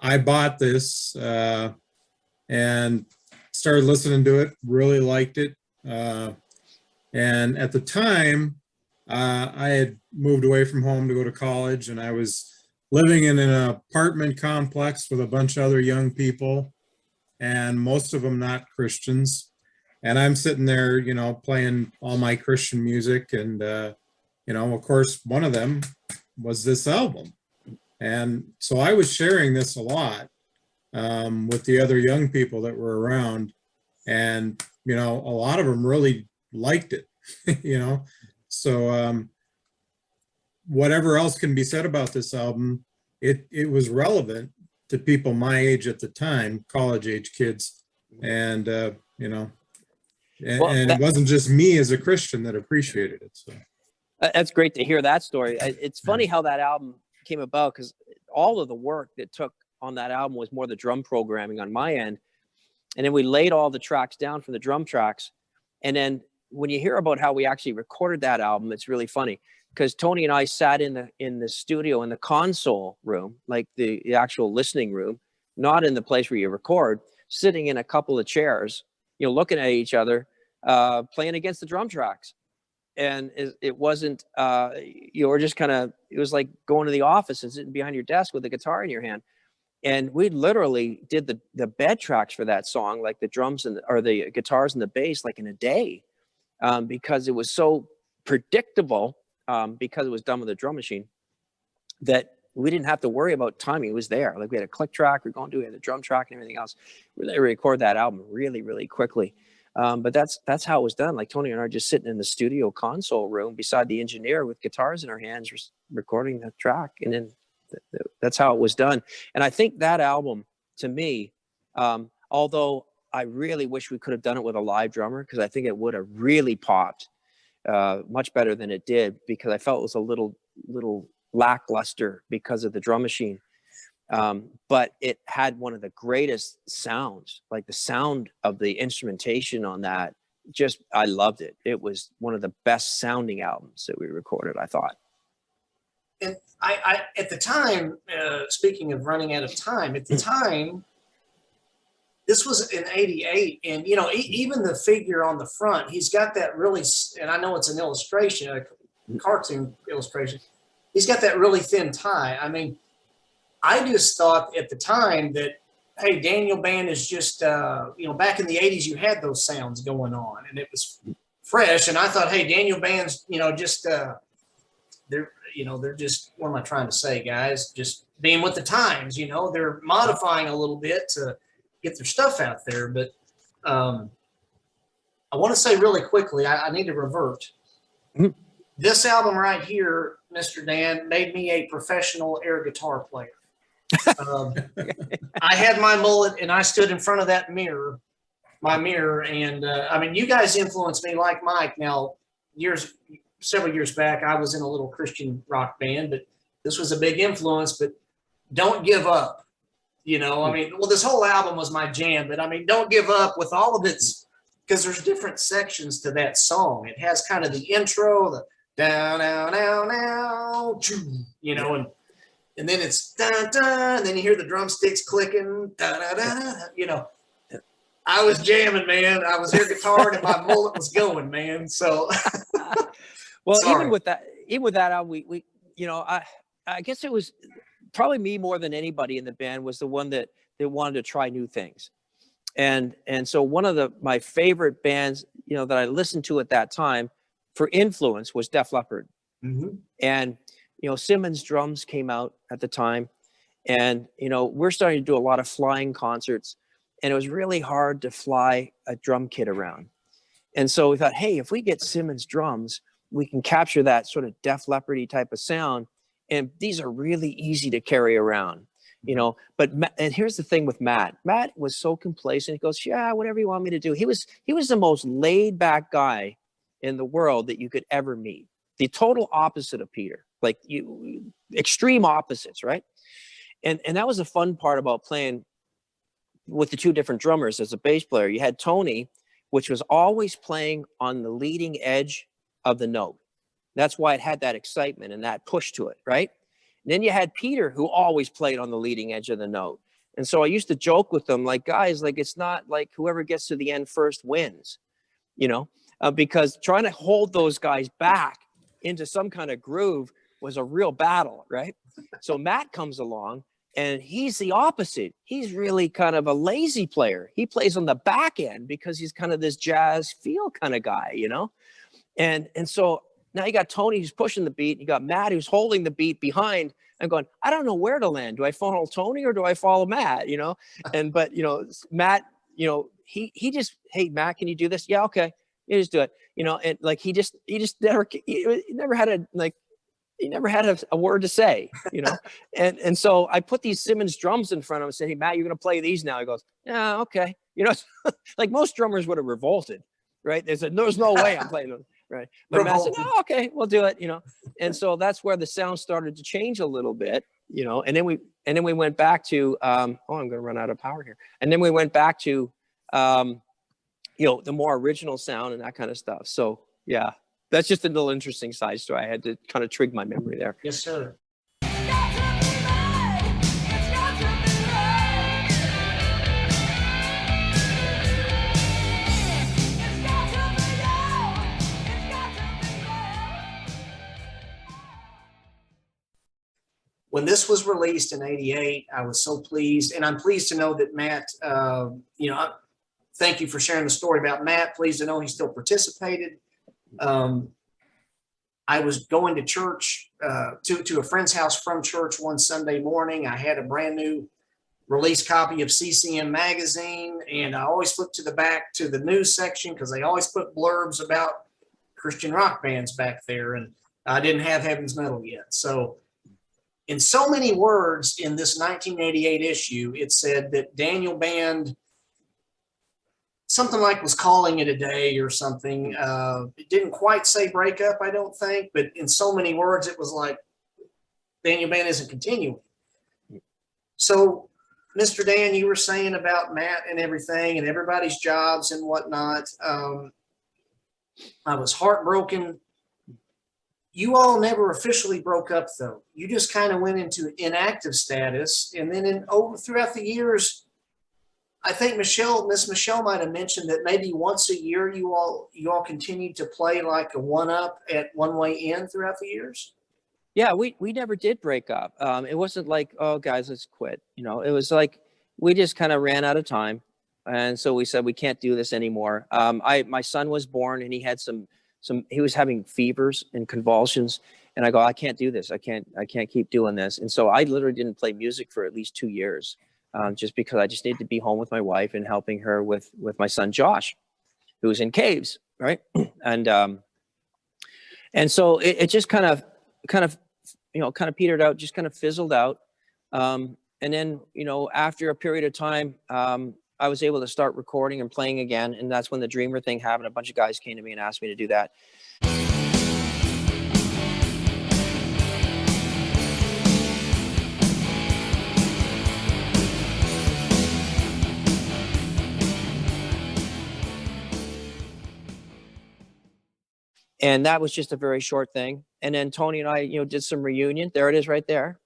I bought this and started listening to it. Really liked it, and at the time, I had moved away from home to go to college, and I was living in an apartment complex with a bunch of other young people, and most of them not Christians. And I'm sitting there, you know, playing all my Christian music. And, you know, of course, one of them was this album. And so I was sharing this a lot with the other young people that were around. And, you know, a lot of them really liked it, you know. So whatever else can be said about this album, it was relevant to people my age at the time, college age kids. And, you know, and it wasn't just me as a Christian that appreciated it. So that's great to hear that story. It's funny how that album came about, because all of the work that took on that album was more the drum programming on my end. And then we laid all the tracks down for the drum tracks. And then when you hear about how we actually recorded that album, it's really funny, because Tony and I sat in the studio in the console room, like the actual listening room, not in the place where you record, sitting in a couple of chairs, you know, looking at each other, playing against the drum tracks. And it wasn't, you were just kind of, it was like going to the office and sitting behind your desk with a guitar in your hand. And we literally did the bed tracks for that song, like the drums or the guitars and the bass, like in a day, because it was so predictable, because it was done with a drum machine, that we didn't have to worry about timing. It was there. Like we had a click track, we're going to do the drum track and everything else. We really record that album really, really quickly. But that's how it was done. Like Tony and I are just sitting in the studio console room beside the engineer with guitars in our hands, recording the track. And then that's how it was done. And I think that album, to me, although I really wish we could have done it with a live drummer, because I think it would have really popped much better than it did, because I felt it was a little lackluster because of the drum machine. But it had one of the greatest sounds, like the sound of the instrumentation on that. Just, I loved it. It was one of the best sounding albums that we recorded, I thought. And I at the time, speaking of running out of time, at the time, this was in '88, and you know, even the figure on the front, he's got that really, and I know it's an illustration, a cartoon illustration. He's got that really thin tie. I mean, I just thought at the time that, hey, Daniel Band is just, you know, back in the '80s, you had those sounds going on, and it was fresh. And I thought, hey, Daniel Band's, you know, just they're just, what am I trying to say, guys? Just being with the times, you know, they're modifying a little bit to get their stuff out there. But I want to say really quickly, I need to revert. Mm-hmm. This album right here, Mr. Dan, made me a professional air guitar player. I had my mullet and I stood in front of that mirror, and I mean, you guys influenced me like Mike. Now, several years back, I was in a little Christian rock band, but this was a big influence. But don't give up. You know, I mean, well, this whole album was my jam, but I mean, don't give up with all of its, because there's different sections to that song. It has kind of the intro, the down, down, down, down, you know, and then it's dun, dun, and then you hear the drumsticks clicking, da, da, da, you know. I was jamming, man. I was air guitaring and my mullet was going, man. So, well, sorry. even with that album, we you know, I guess it was probably me more than anybody in the band was the one that wanted to try new things. And so one of my favorite bands, that I listened to at that time for influence was Def Leppard. Mhm. And, Simmons drums came out at the time. And, we're starting to do a lot of flying concerts. And it was really hard to fly a drum kit around. And so we thought, hey, if we get Simmons drums, we can capture that sort of Def Leppard-y type of sound. And these are really easy to carry around, But and here's the thing with Matt. Matt was so complacent. He goes, yeah, whatever you want me to do. He was the most laid back guy in the world that you could ever meet. The total opposite of Peter, like extreme opposites, right? And that was the fun part about playing with the two different drummers as a bass player. You had Tony, which was always playing on the leading edge of the note. That's why it had that excitement and that push to it, right? And then you had Peter, who always played on the leading edge of the note. And so I used to joke with them, like, guys, like, it's not like whoever gets to the end first wins, because trying to hold those guys back into some kind of groove was a real battle, right? So Matt comes along and he's the opposite. He's really kind of a lazy player. He plays on the back end because he's kind of this jazz feel kind of guy, And so now you got Tony who's pushing the beat. You got Matt who's holding the beat behind. I'm going, I don't know where to land. Do I follow Tony or do I follow Matt? But Matt, he just, hey, Matt, can you do this? Yeah, okay. You just do it. And like he never had a word to say, and so I put these Simmons drums in front of him and said, hey, Matt, you're going to play these now. He goes, yeah, okay. Like most drummers would have revolted, right? They said, there's no way I'm playing them, right? But Matt said, oh, okay, we'll do it, And so that's where the sound started to change a little bit, and then we went back to, I'm going to run out of power here. And then we went back to, the more original sound and that kind of stuff. So yeah, that's just a little interesting side story. I had to kind of trig my memory there. Yes, sir. When this was released in '88, I was so pleased, and I'm pleased to know that Matt, thank you for sharing the story about Matt. Pleased to know he still participated. I was going to church, to a friend's house from church one Sunday morning. I had a brand new release copy of CCM magazine, and I always flipped to the back to the news section because they always put blurbs about Christian rock bands back there, and I didn't have Heaven's Metal yet. So in so many words in this 1988 issue, it said that Daniel Band something like was calling it a day or something. It didn't quite say breakup, I don't think, but in so many words, it was like Daniel Band isn't continuing. So, Mr. Dan, you were saying about Matt and everything and everybody's jobs and whatnot. I was heartbroken. You all never officially broke up, though. You just kind of went into inactive status, and then throughout the years, I think Miss Michelle might have mentioned that maybe once a year you all continued to play like a one-up at One Way In throughout the years. Yeah, we never did break up. It wasn't like, oh guys, let's quit. It was like we just kind of ran out of time, and so we said we can't do this anymore. My son was born, and he had he was having fevers and convulsions, and I go, I can't do this. I can't keep doing this. And so I literally didn't play music for at least 2 years. Just because I just needed to be home with my wife and helping her with my son Josh, who's in caves, right? And so it just kind of petered out, just kind of fizzled out. And then after a period of time, I was able to start recording and playing again, and that's when the Dreamer thing happened. A bunch of guys came to me and asked me to do that. And that was just a very short thing. And then Tony and I, did some reunion. There it is right there,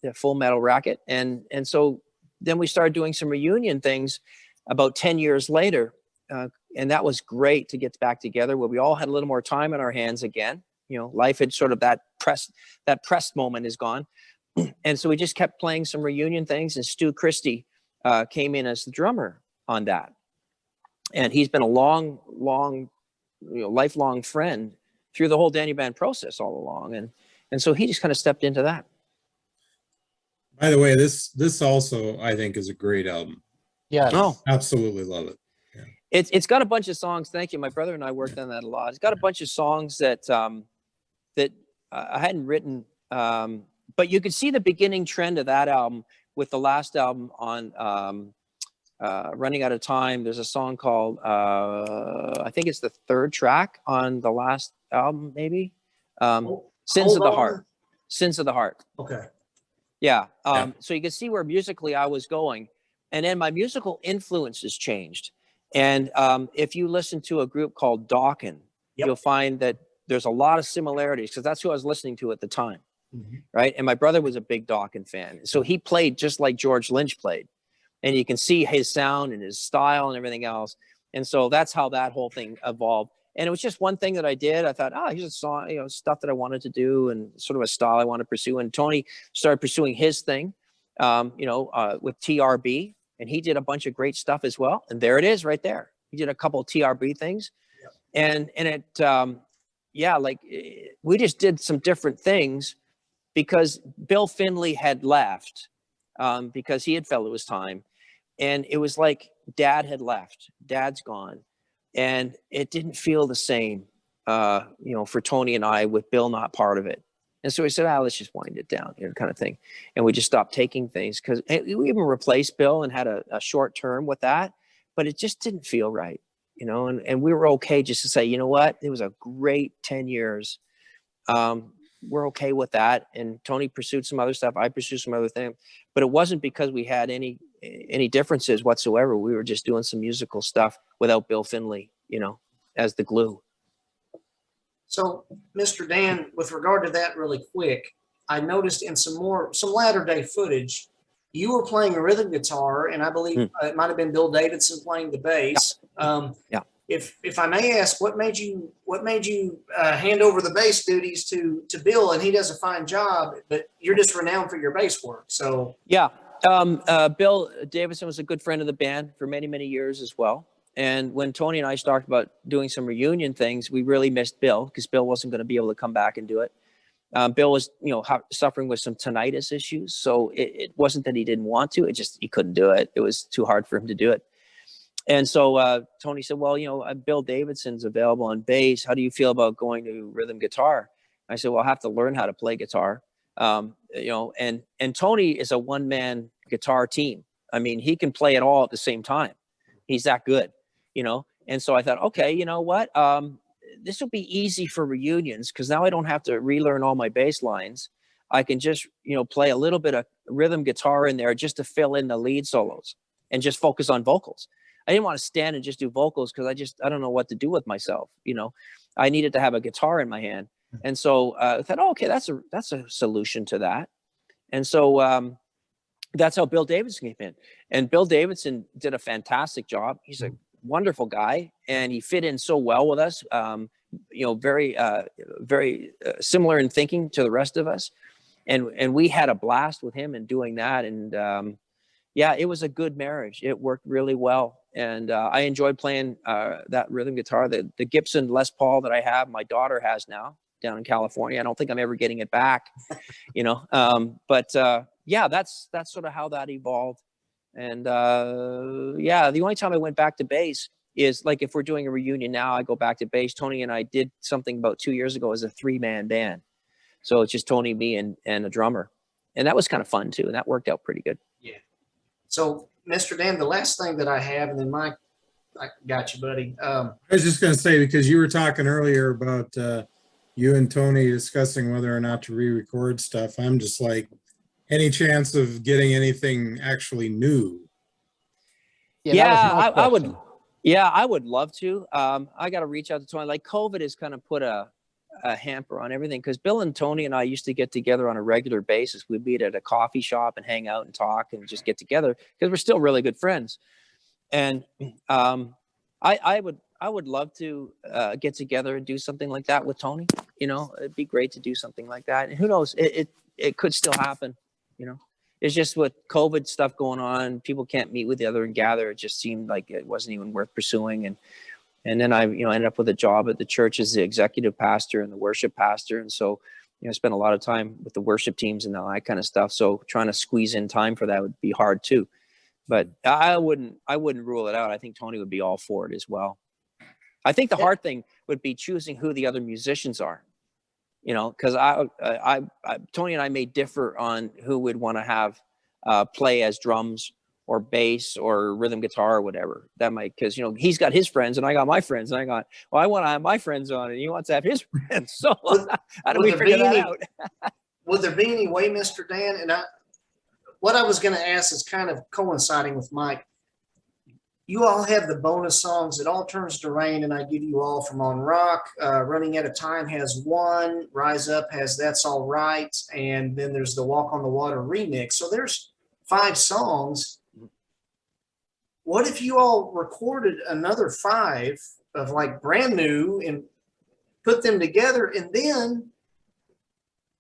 the Full Metal Racket. And so then we started doing some reunion things about 10 years later. And that was great to get back together where we all had a little more time in our hands again. Life had sort of that press moment is gone. And so we just kept playing some reunion things, and Stu Christie came in as the drummer on that. and he's been a long, lifelong friend through the whole Danny Band process all along. And so he just kind of stepped into that. By the way, this also I think is a great album. Yes. Oh. Absolutely love it. It's got a bunch of songs. Thank you. My brother and I worked on that a lot. It's got a bunch of songs that I hadn't written, but you could see the beginning trend of that album with the last album on Running Out of Time. There's a song called I think it's the third track on the last album, maybe. Sins of the Heart. Sins of the Heart. Okay. Yeah. So you can see where musically I was going, and then my musical influences changed. And if you listen to a group called Dawkins, you'll find that there's a lot of similarities, because that's who I was listening to at the time. Right. And my brother was a big Dawkins fan. So he played just like George Lynch played, and you can see his sound and his style and everything else. And so that's how that whole thing evolved. And it was just one thing that I did. I thought, here's a song, stuff that I wanted to do and sort of a style I want to pursue. And Tony started pursuing his thing, with TRB, and he did a bunch of great stuff as well. And there it is right there. He did a couple of TRB things. And it, we just did some different things because Bill Finley had left, because he had felt it was time. And it was like Dad had left. Dad's gone. And it didn't feel the same, for Tony and I, with Bill not part of it. And so we said, let's just wind it down, kind of thing. And we just stopped taking things, because we even replaced Bill and had a short term with that, but it just didn't feel right, and we were okay just to say, you know what, it was a great 10 years. We're okay with that. And Tony pursued some other stuff. I pursued some other things, but it wasn't because we had any differences whatsoever. We were just doing some musical stuff without Bill Finley, as the glue. So, Mr. Dan, with regard to that really quick, I noticed in some latter day footage, you were playing a rhythm guitar, and I believe it might have been Bill Davidson playing the bass. If I may ask, what made you hand over the bass duties to Bill? And he does a fine job, but you're just renowned for your bass work. So Bill Davidson was a good friend of the band for many, many years as well. And when Tony and I talked about doing some reunion things, we really missed Bill, because Bill wasn't going to be able to come back and do it. Bill was, suffering with some tinnitus issues. So it wasn't that he didn't want to, he couldn't do it. It was too hard for him to do it. And so Tony said, well, Bill Davidson's available on bass. How do you feel about going to rhythm guitar? I said, well, I'll have to learn how to play guitar. And Tony is a one-man guitar team. I mean, he can play it all at the same time. He's that good, And so I thought, okay, you know what? This will be easy for reunions, because now I don't have to relearn all my bass lines. I can just, play a little bit of rhythm guitar in there just to fill in the lead solos and just focus on vocals. I didn't want to stand and just do vocals, because I don't know what to do with myself. I needed to have a guitar in my hand. And so I thought, okay, that's a solution to that. And so that's how Bill Davidson came in. And Bill Davidson did a fantastic job. He's a wonderful guy, and he fit in so well with us. Very similar in thinking to the rest of us. And we had a blast with him in doing that. And it was a good marriage. It worked really well. And I enjoyed playing that rhythm guitar. The Gibson Les Paul that I have, my daughter has now down in California. I don't think I'm ever getting it back, But that's sort of how that evolved. And the only time I went back to bass is like if we're doing a reunion now, I go back to bass. Tony and I did something about 2 years ago as a 3-man band. So it's just Tony, me, and a drummer. And that was kind of fun too. And that worked out pretty good. Yeah. So, Mr. Dan, the last thing that I have, and then Mike, I got you, buddy. I was just going to say, because you were talking earlier about you and Tony discussing whether or not to re-record stuff. I'm just like, any chance of getting anything actually new? I would. Yeah, I would love to. I got to reach out to Tony. Like, COVID has kind of put a hamper on everything, because Bill and Tony and I used to get together on a regular basis. We'd meet at a coffee shop and hang out and talk and just get together, because we're still really good friends. And I would love to get together and do something like that with Tony. It'd be great to do something like that. And who knows, it could still happen. it's just with COVID stuff going on, people can't meet with each other and gather. It just seemed like it wasn't even worth pursuing. And then I, ended up with a job at the church as the executive pastor and the worship pastor. And so, I spent a lot of time with the worship teams and all that kind of stuff. So trying to squeeze in time for that would be hard too. But I wouldn't rule it out. I think Tony would be all for it as well. I think the hard thing would be choosing who the other musicians are, because Tony and I may differ on who would want to have play as drums or bass or rhythm guitar or whatever. That might, because he's got his friends and I got my friends, and I got, well, I want to have my friends on and he wants to have his friends. So how do we figure that out? Would there be any way, Mr. Dan? And what I was going to ask is kind of coinciding with Mike. You all have the bonus songs. It all turns to rain, and I give you all from On Rock. Running Out of Time has one. Rise Up has That's All Right, and then there's the Walk on the Water remix. So there's 5 songs. What if you all recorded another 5 of like brand new and put them together, and then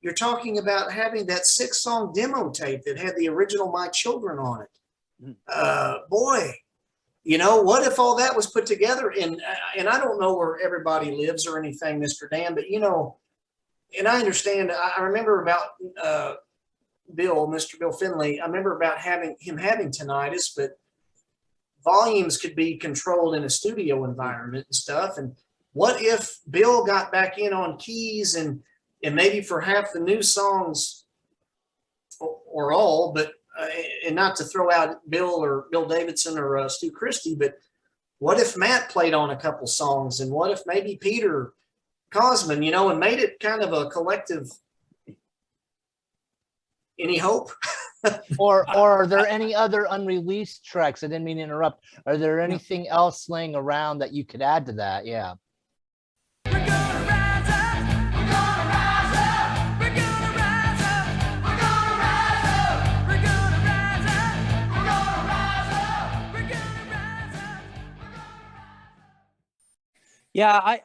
you're talking about having that 6-song demo tape that had the original My Children on it? Boy. What if all that was put together? And I don't know where everybody lives or anything, Mr. Dan, but and I understand. I remember about Mr. Bill Finley. I remember about having tinnitus, but volumes could be controlled in a studio environment and stuff. And what if Bill got back in on keys and maybe for half the new songs or all, but and not to throw out Bill Davidson or Stu Christie, but what if Matt played on a couple songs, and what if maybe Peter Cosman, and made it kind of a collective? Any hope? Or are there any other unreleased tracks? I didn't mean to interrupt. Are there anything else laying around that you could add to that? Yeah. We're gonna rise up. We're gonna rise up. We're gonna rise up. We're gonna rise up. We're gonna rise up. We're gonna rise up. We're gonna rise up. Yeah,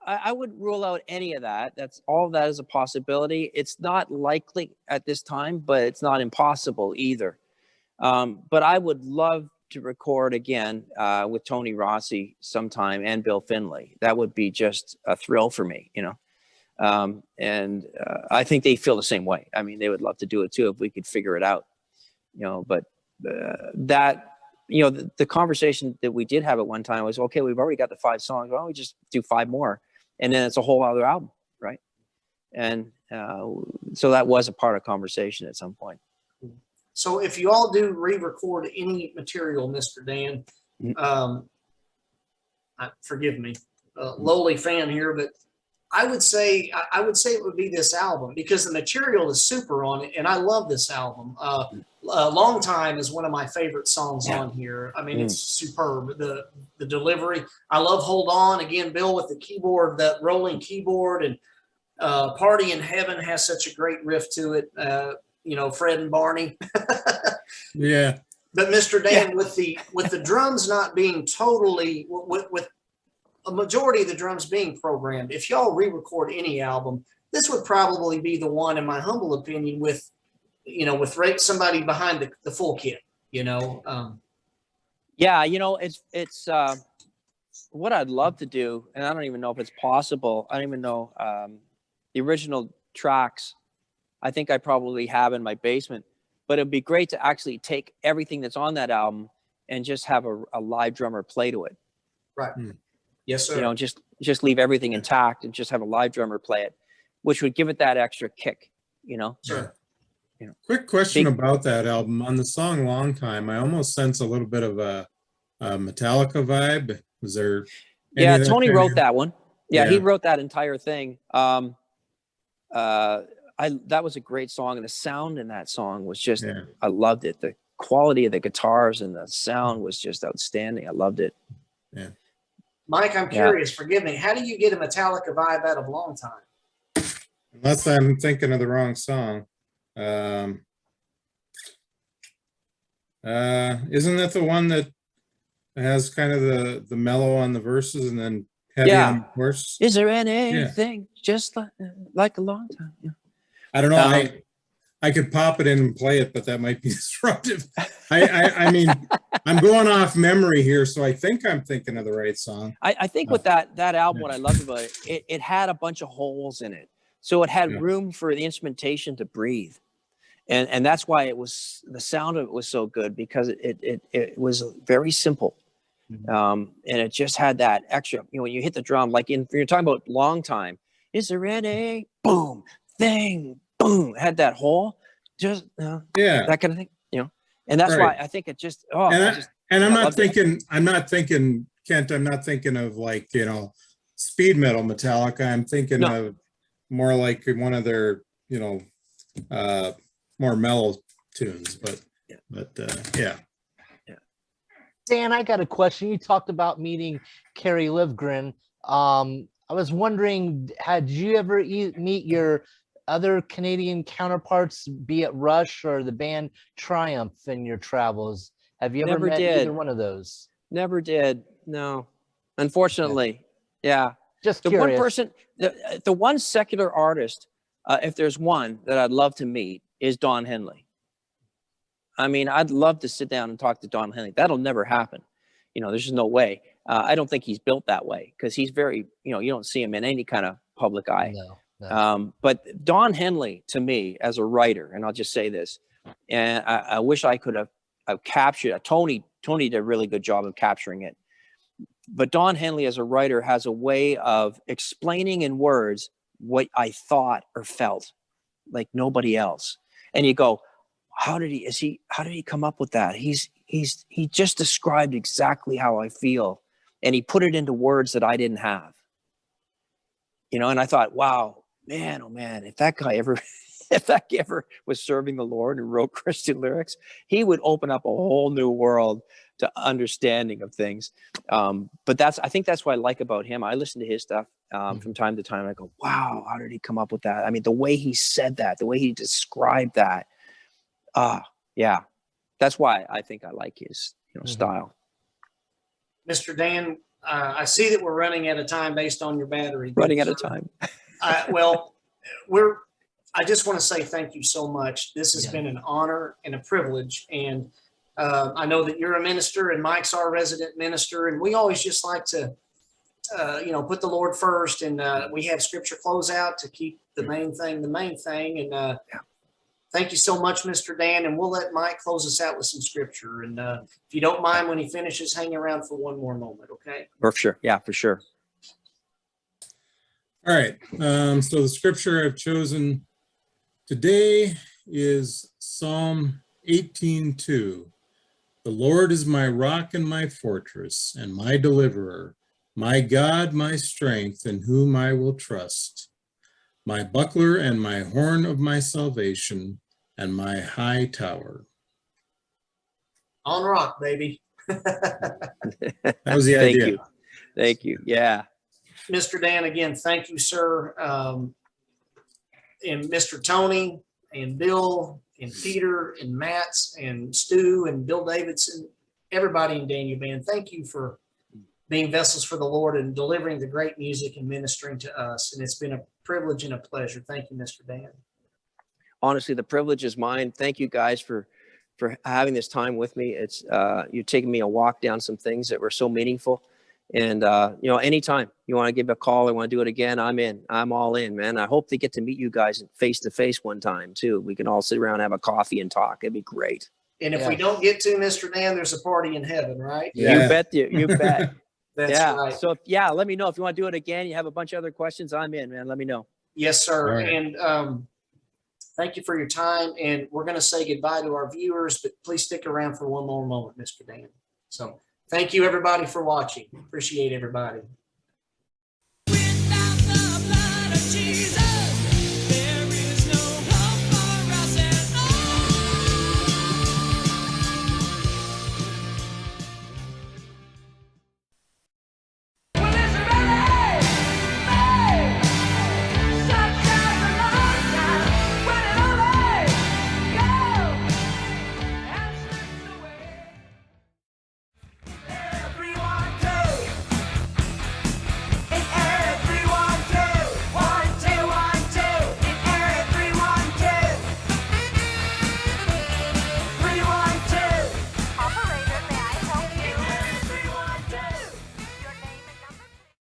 I wouldn't rule out any of that. That's all that is a possibility. It's not likely at this time, but it's not impossible either. But I would love to record again with Tony Rossi sometime and Bill Finley. That would be just a thrill for me, and I think they feel the same way. I mean, they would love to do it too if we could figure it out, but that, the conversation that we did have at one time was, okay, we've already got the 5 songs. Why don't we just do 5 more? And then it's a whole other album, right? And so that was a part of conversation at some point. So if you all do re-record any material, Mr. Dan, forgive me, lowly fan here, but I would say it would be this album, because the material is super on it, and I love this album. Long Time is one of my favorite songs on here. I mean, it's superb. The delivery. I love Hold On. Again, Bill with the keyboard, that rolling keyboard, and Party in Heaven has such a great riff to it. Fred and Barney. Yeah. But Mr. Dan, with the drums not being totally, with a majority of the drums being programmed, if y'all re-record any album, this would probably be the one, in my humble opinion, with somebody behind the full kit. Yeah, it's what I'd love to do, and I don't even know if it's possible. I don't even know the original tracks. I think I probably have in my basement, but it'd be great to actually take everything that's on that album and just have a live drummer play to it. Right. Yes, sir. Just leave everything intact and just have a live drummer play it, which would give it that extra kick, Sure. Quick question about that album. On the song Long Time, I almost sense a little bit of a Metallica vibe. Was there? Yeah, Tony wrote that one. Yeah, he wrote that entire thing. That was a great song, and the sound in that song was just, I loved it. The quality of the guitars and the sound was just outstanding. I loved it. Yeah. Mike, I'm curious, forgive me. How do you get a Metallica vibe out of Long Time? Unless I'm thinking of the wrong song. Isn't that the one that has kind of the mellow on the verses and then heavy on the chorus? Is there anything just like a long time? Yeah. I don't know. I could pop it in and play it, but that might be disruptive. I mean, I'm going off memory here, so I think I'm thinking of the right song. I think with that album, what I loved about it, it had a bunch of holes in it. So it had room for the instrumentation to breathe. And that's why it was, the sound of it was so good, because it was very simple. And it just had that extra, when you hit the drum, like you're talking about long time, is there any boom thing, boom, it had that hole, just, that kind of thing, and that's why I think it just, I'm not thinking, Kent, I'm not thinking of like, speed metal Metallica. I'm thinking of more like one of their, more mellow tunes, but yeah. Dan, I got a question. You talked about meeting Kerry Livgren. I was wondering, had you ever meet your other Canadian counterparts, be it Rush or the band Triumph, in your travels? Have you ever met either one of those? Never did. No, unfortunately. Yeah. Just the curious. one person, the one secular artist, if there's one that I'd love to meet, is Don Henley. I mean, I'd love to sit down and talk to Don Henley. That'll never happen. There's just no way. I don't think he's built that way, because he's very, you don't see him in any kind of public eye. No. But Don Henley, to me, as a writer, and I'll just say this, and I wish I could have captured it. Tony did a really good job of capturing it. But Don Henley, as a writer, has a way of explaining in words what I thought or felt like nobody else. And you go, how did he come up with that? He just described exactly how I feel, and he put it into words that I didn't have. And I thought, wow, man, oh man, if that guy ever was serving the Lord and wrote Christian lyrics, he would open up a whole new world to understanding of things. But I think that's what I like about him. I listen to his stuff from time to time. And I go, wow, how did he come up with that? I mean, the way he said that, the way he described that. Yeah, that's why I think I like his style. Mr. Dan, I see that we're running out of time based on your battery. Running out of time. Well, I just want to say thank you so much. This has been an honor and a privilege. And I know that you're a minister and Mike's our resident minister. And we always just like to, put the Lord first. And we have scripture closeout to keep the main thing. And thank you so much, Mr. Dan. And we'll let Mike close us out with some scripture. And if you don't mind, when he finishes, hang around for one more moment, okay? For sure. Yeah, for sure. All right. So the scripture I've chosen today is Psalm 18:2. The Lord is my rock and my fortress and my deliverer, my God, my strength, in whom I will trust, my buckler and my horn of my salvation and my high tower. On rock, baby. That was the idea. Thank you. Yeah. Mr. Dan, again, thank you, sir. And Mr. Tony and Bill and Peter and Matt's and Stu and Bill Davidson, everybody in Daniel Band, thank you for being vessels for the Lord and delivering the great music and ministering to us. And it's been a privilege and a pleasure. Thank you, Mr. Dan. Honestly, the privilege is mine. Thank you guys for having this time with me. It's you're taking me a walk down some things that were so meaningful. And, anytime you want to give a call or want to do it again, I'm in. I'm all in, man. I hope to get to meet you guys face to face one time, too. We can all sit around, have a coffee and talk. It'd be great. And if we don't get to, Mr. Dan, there's a party in heaven, right? Yeah. You bet. That's right. So, let me know. If you want to do it again, you have a bunch of other questions, I'm in, man. Let me know. Yes, sir. Right. And thank you for your time. And we're going to say goodbye to our viewers, but please stick around for one more moment, Mr. Dan. So thank you, everybody, for watching. Appreciate everybody.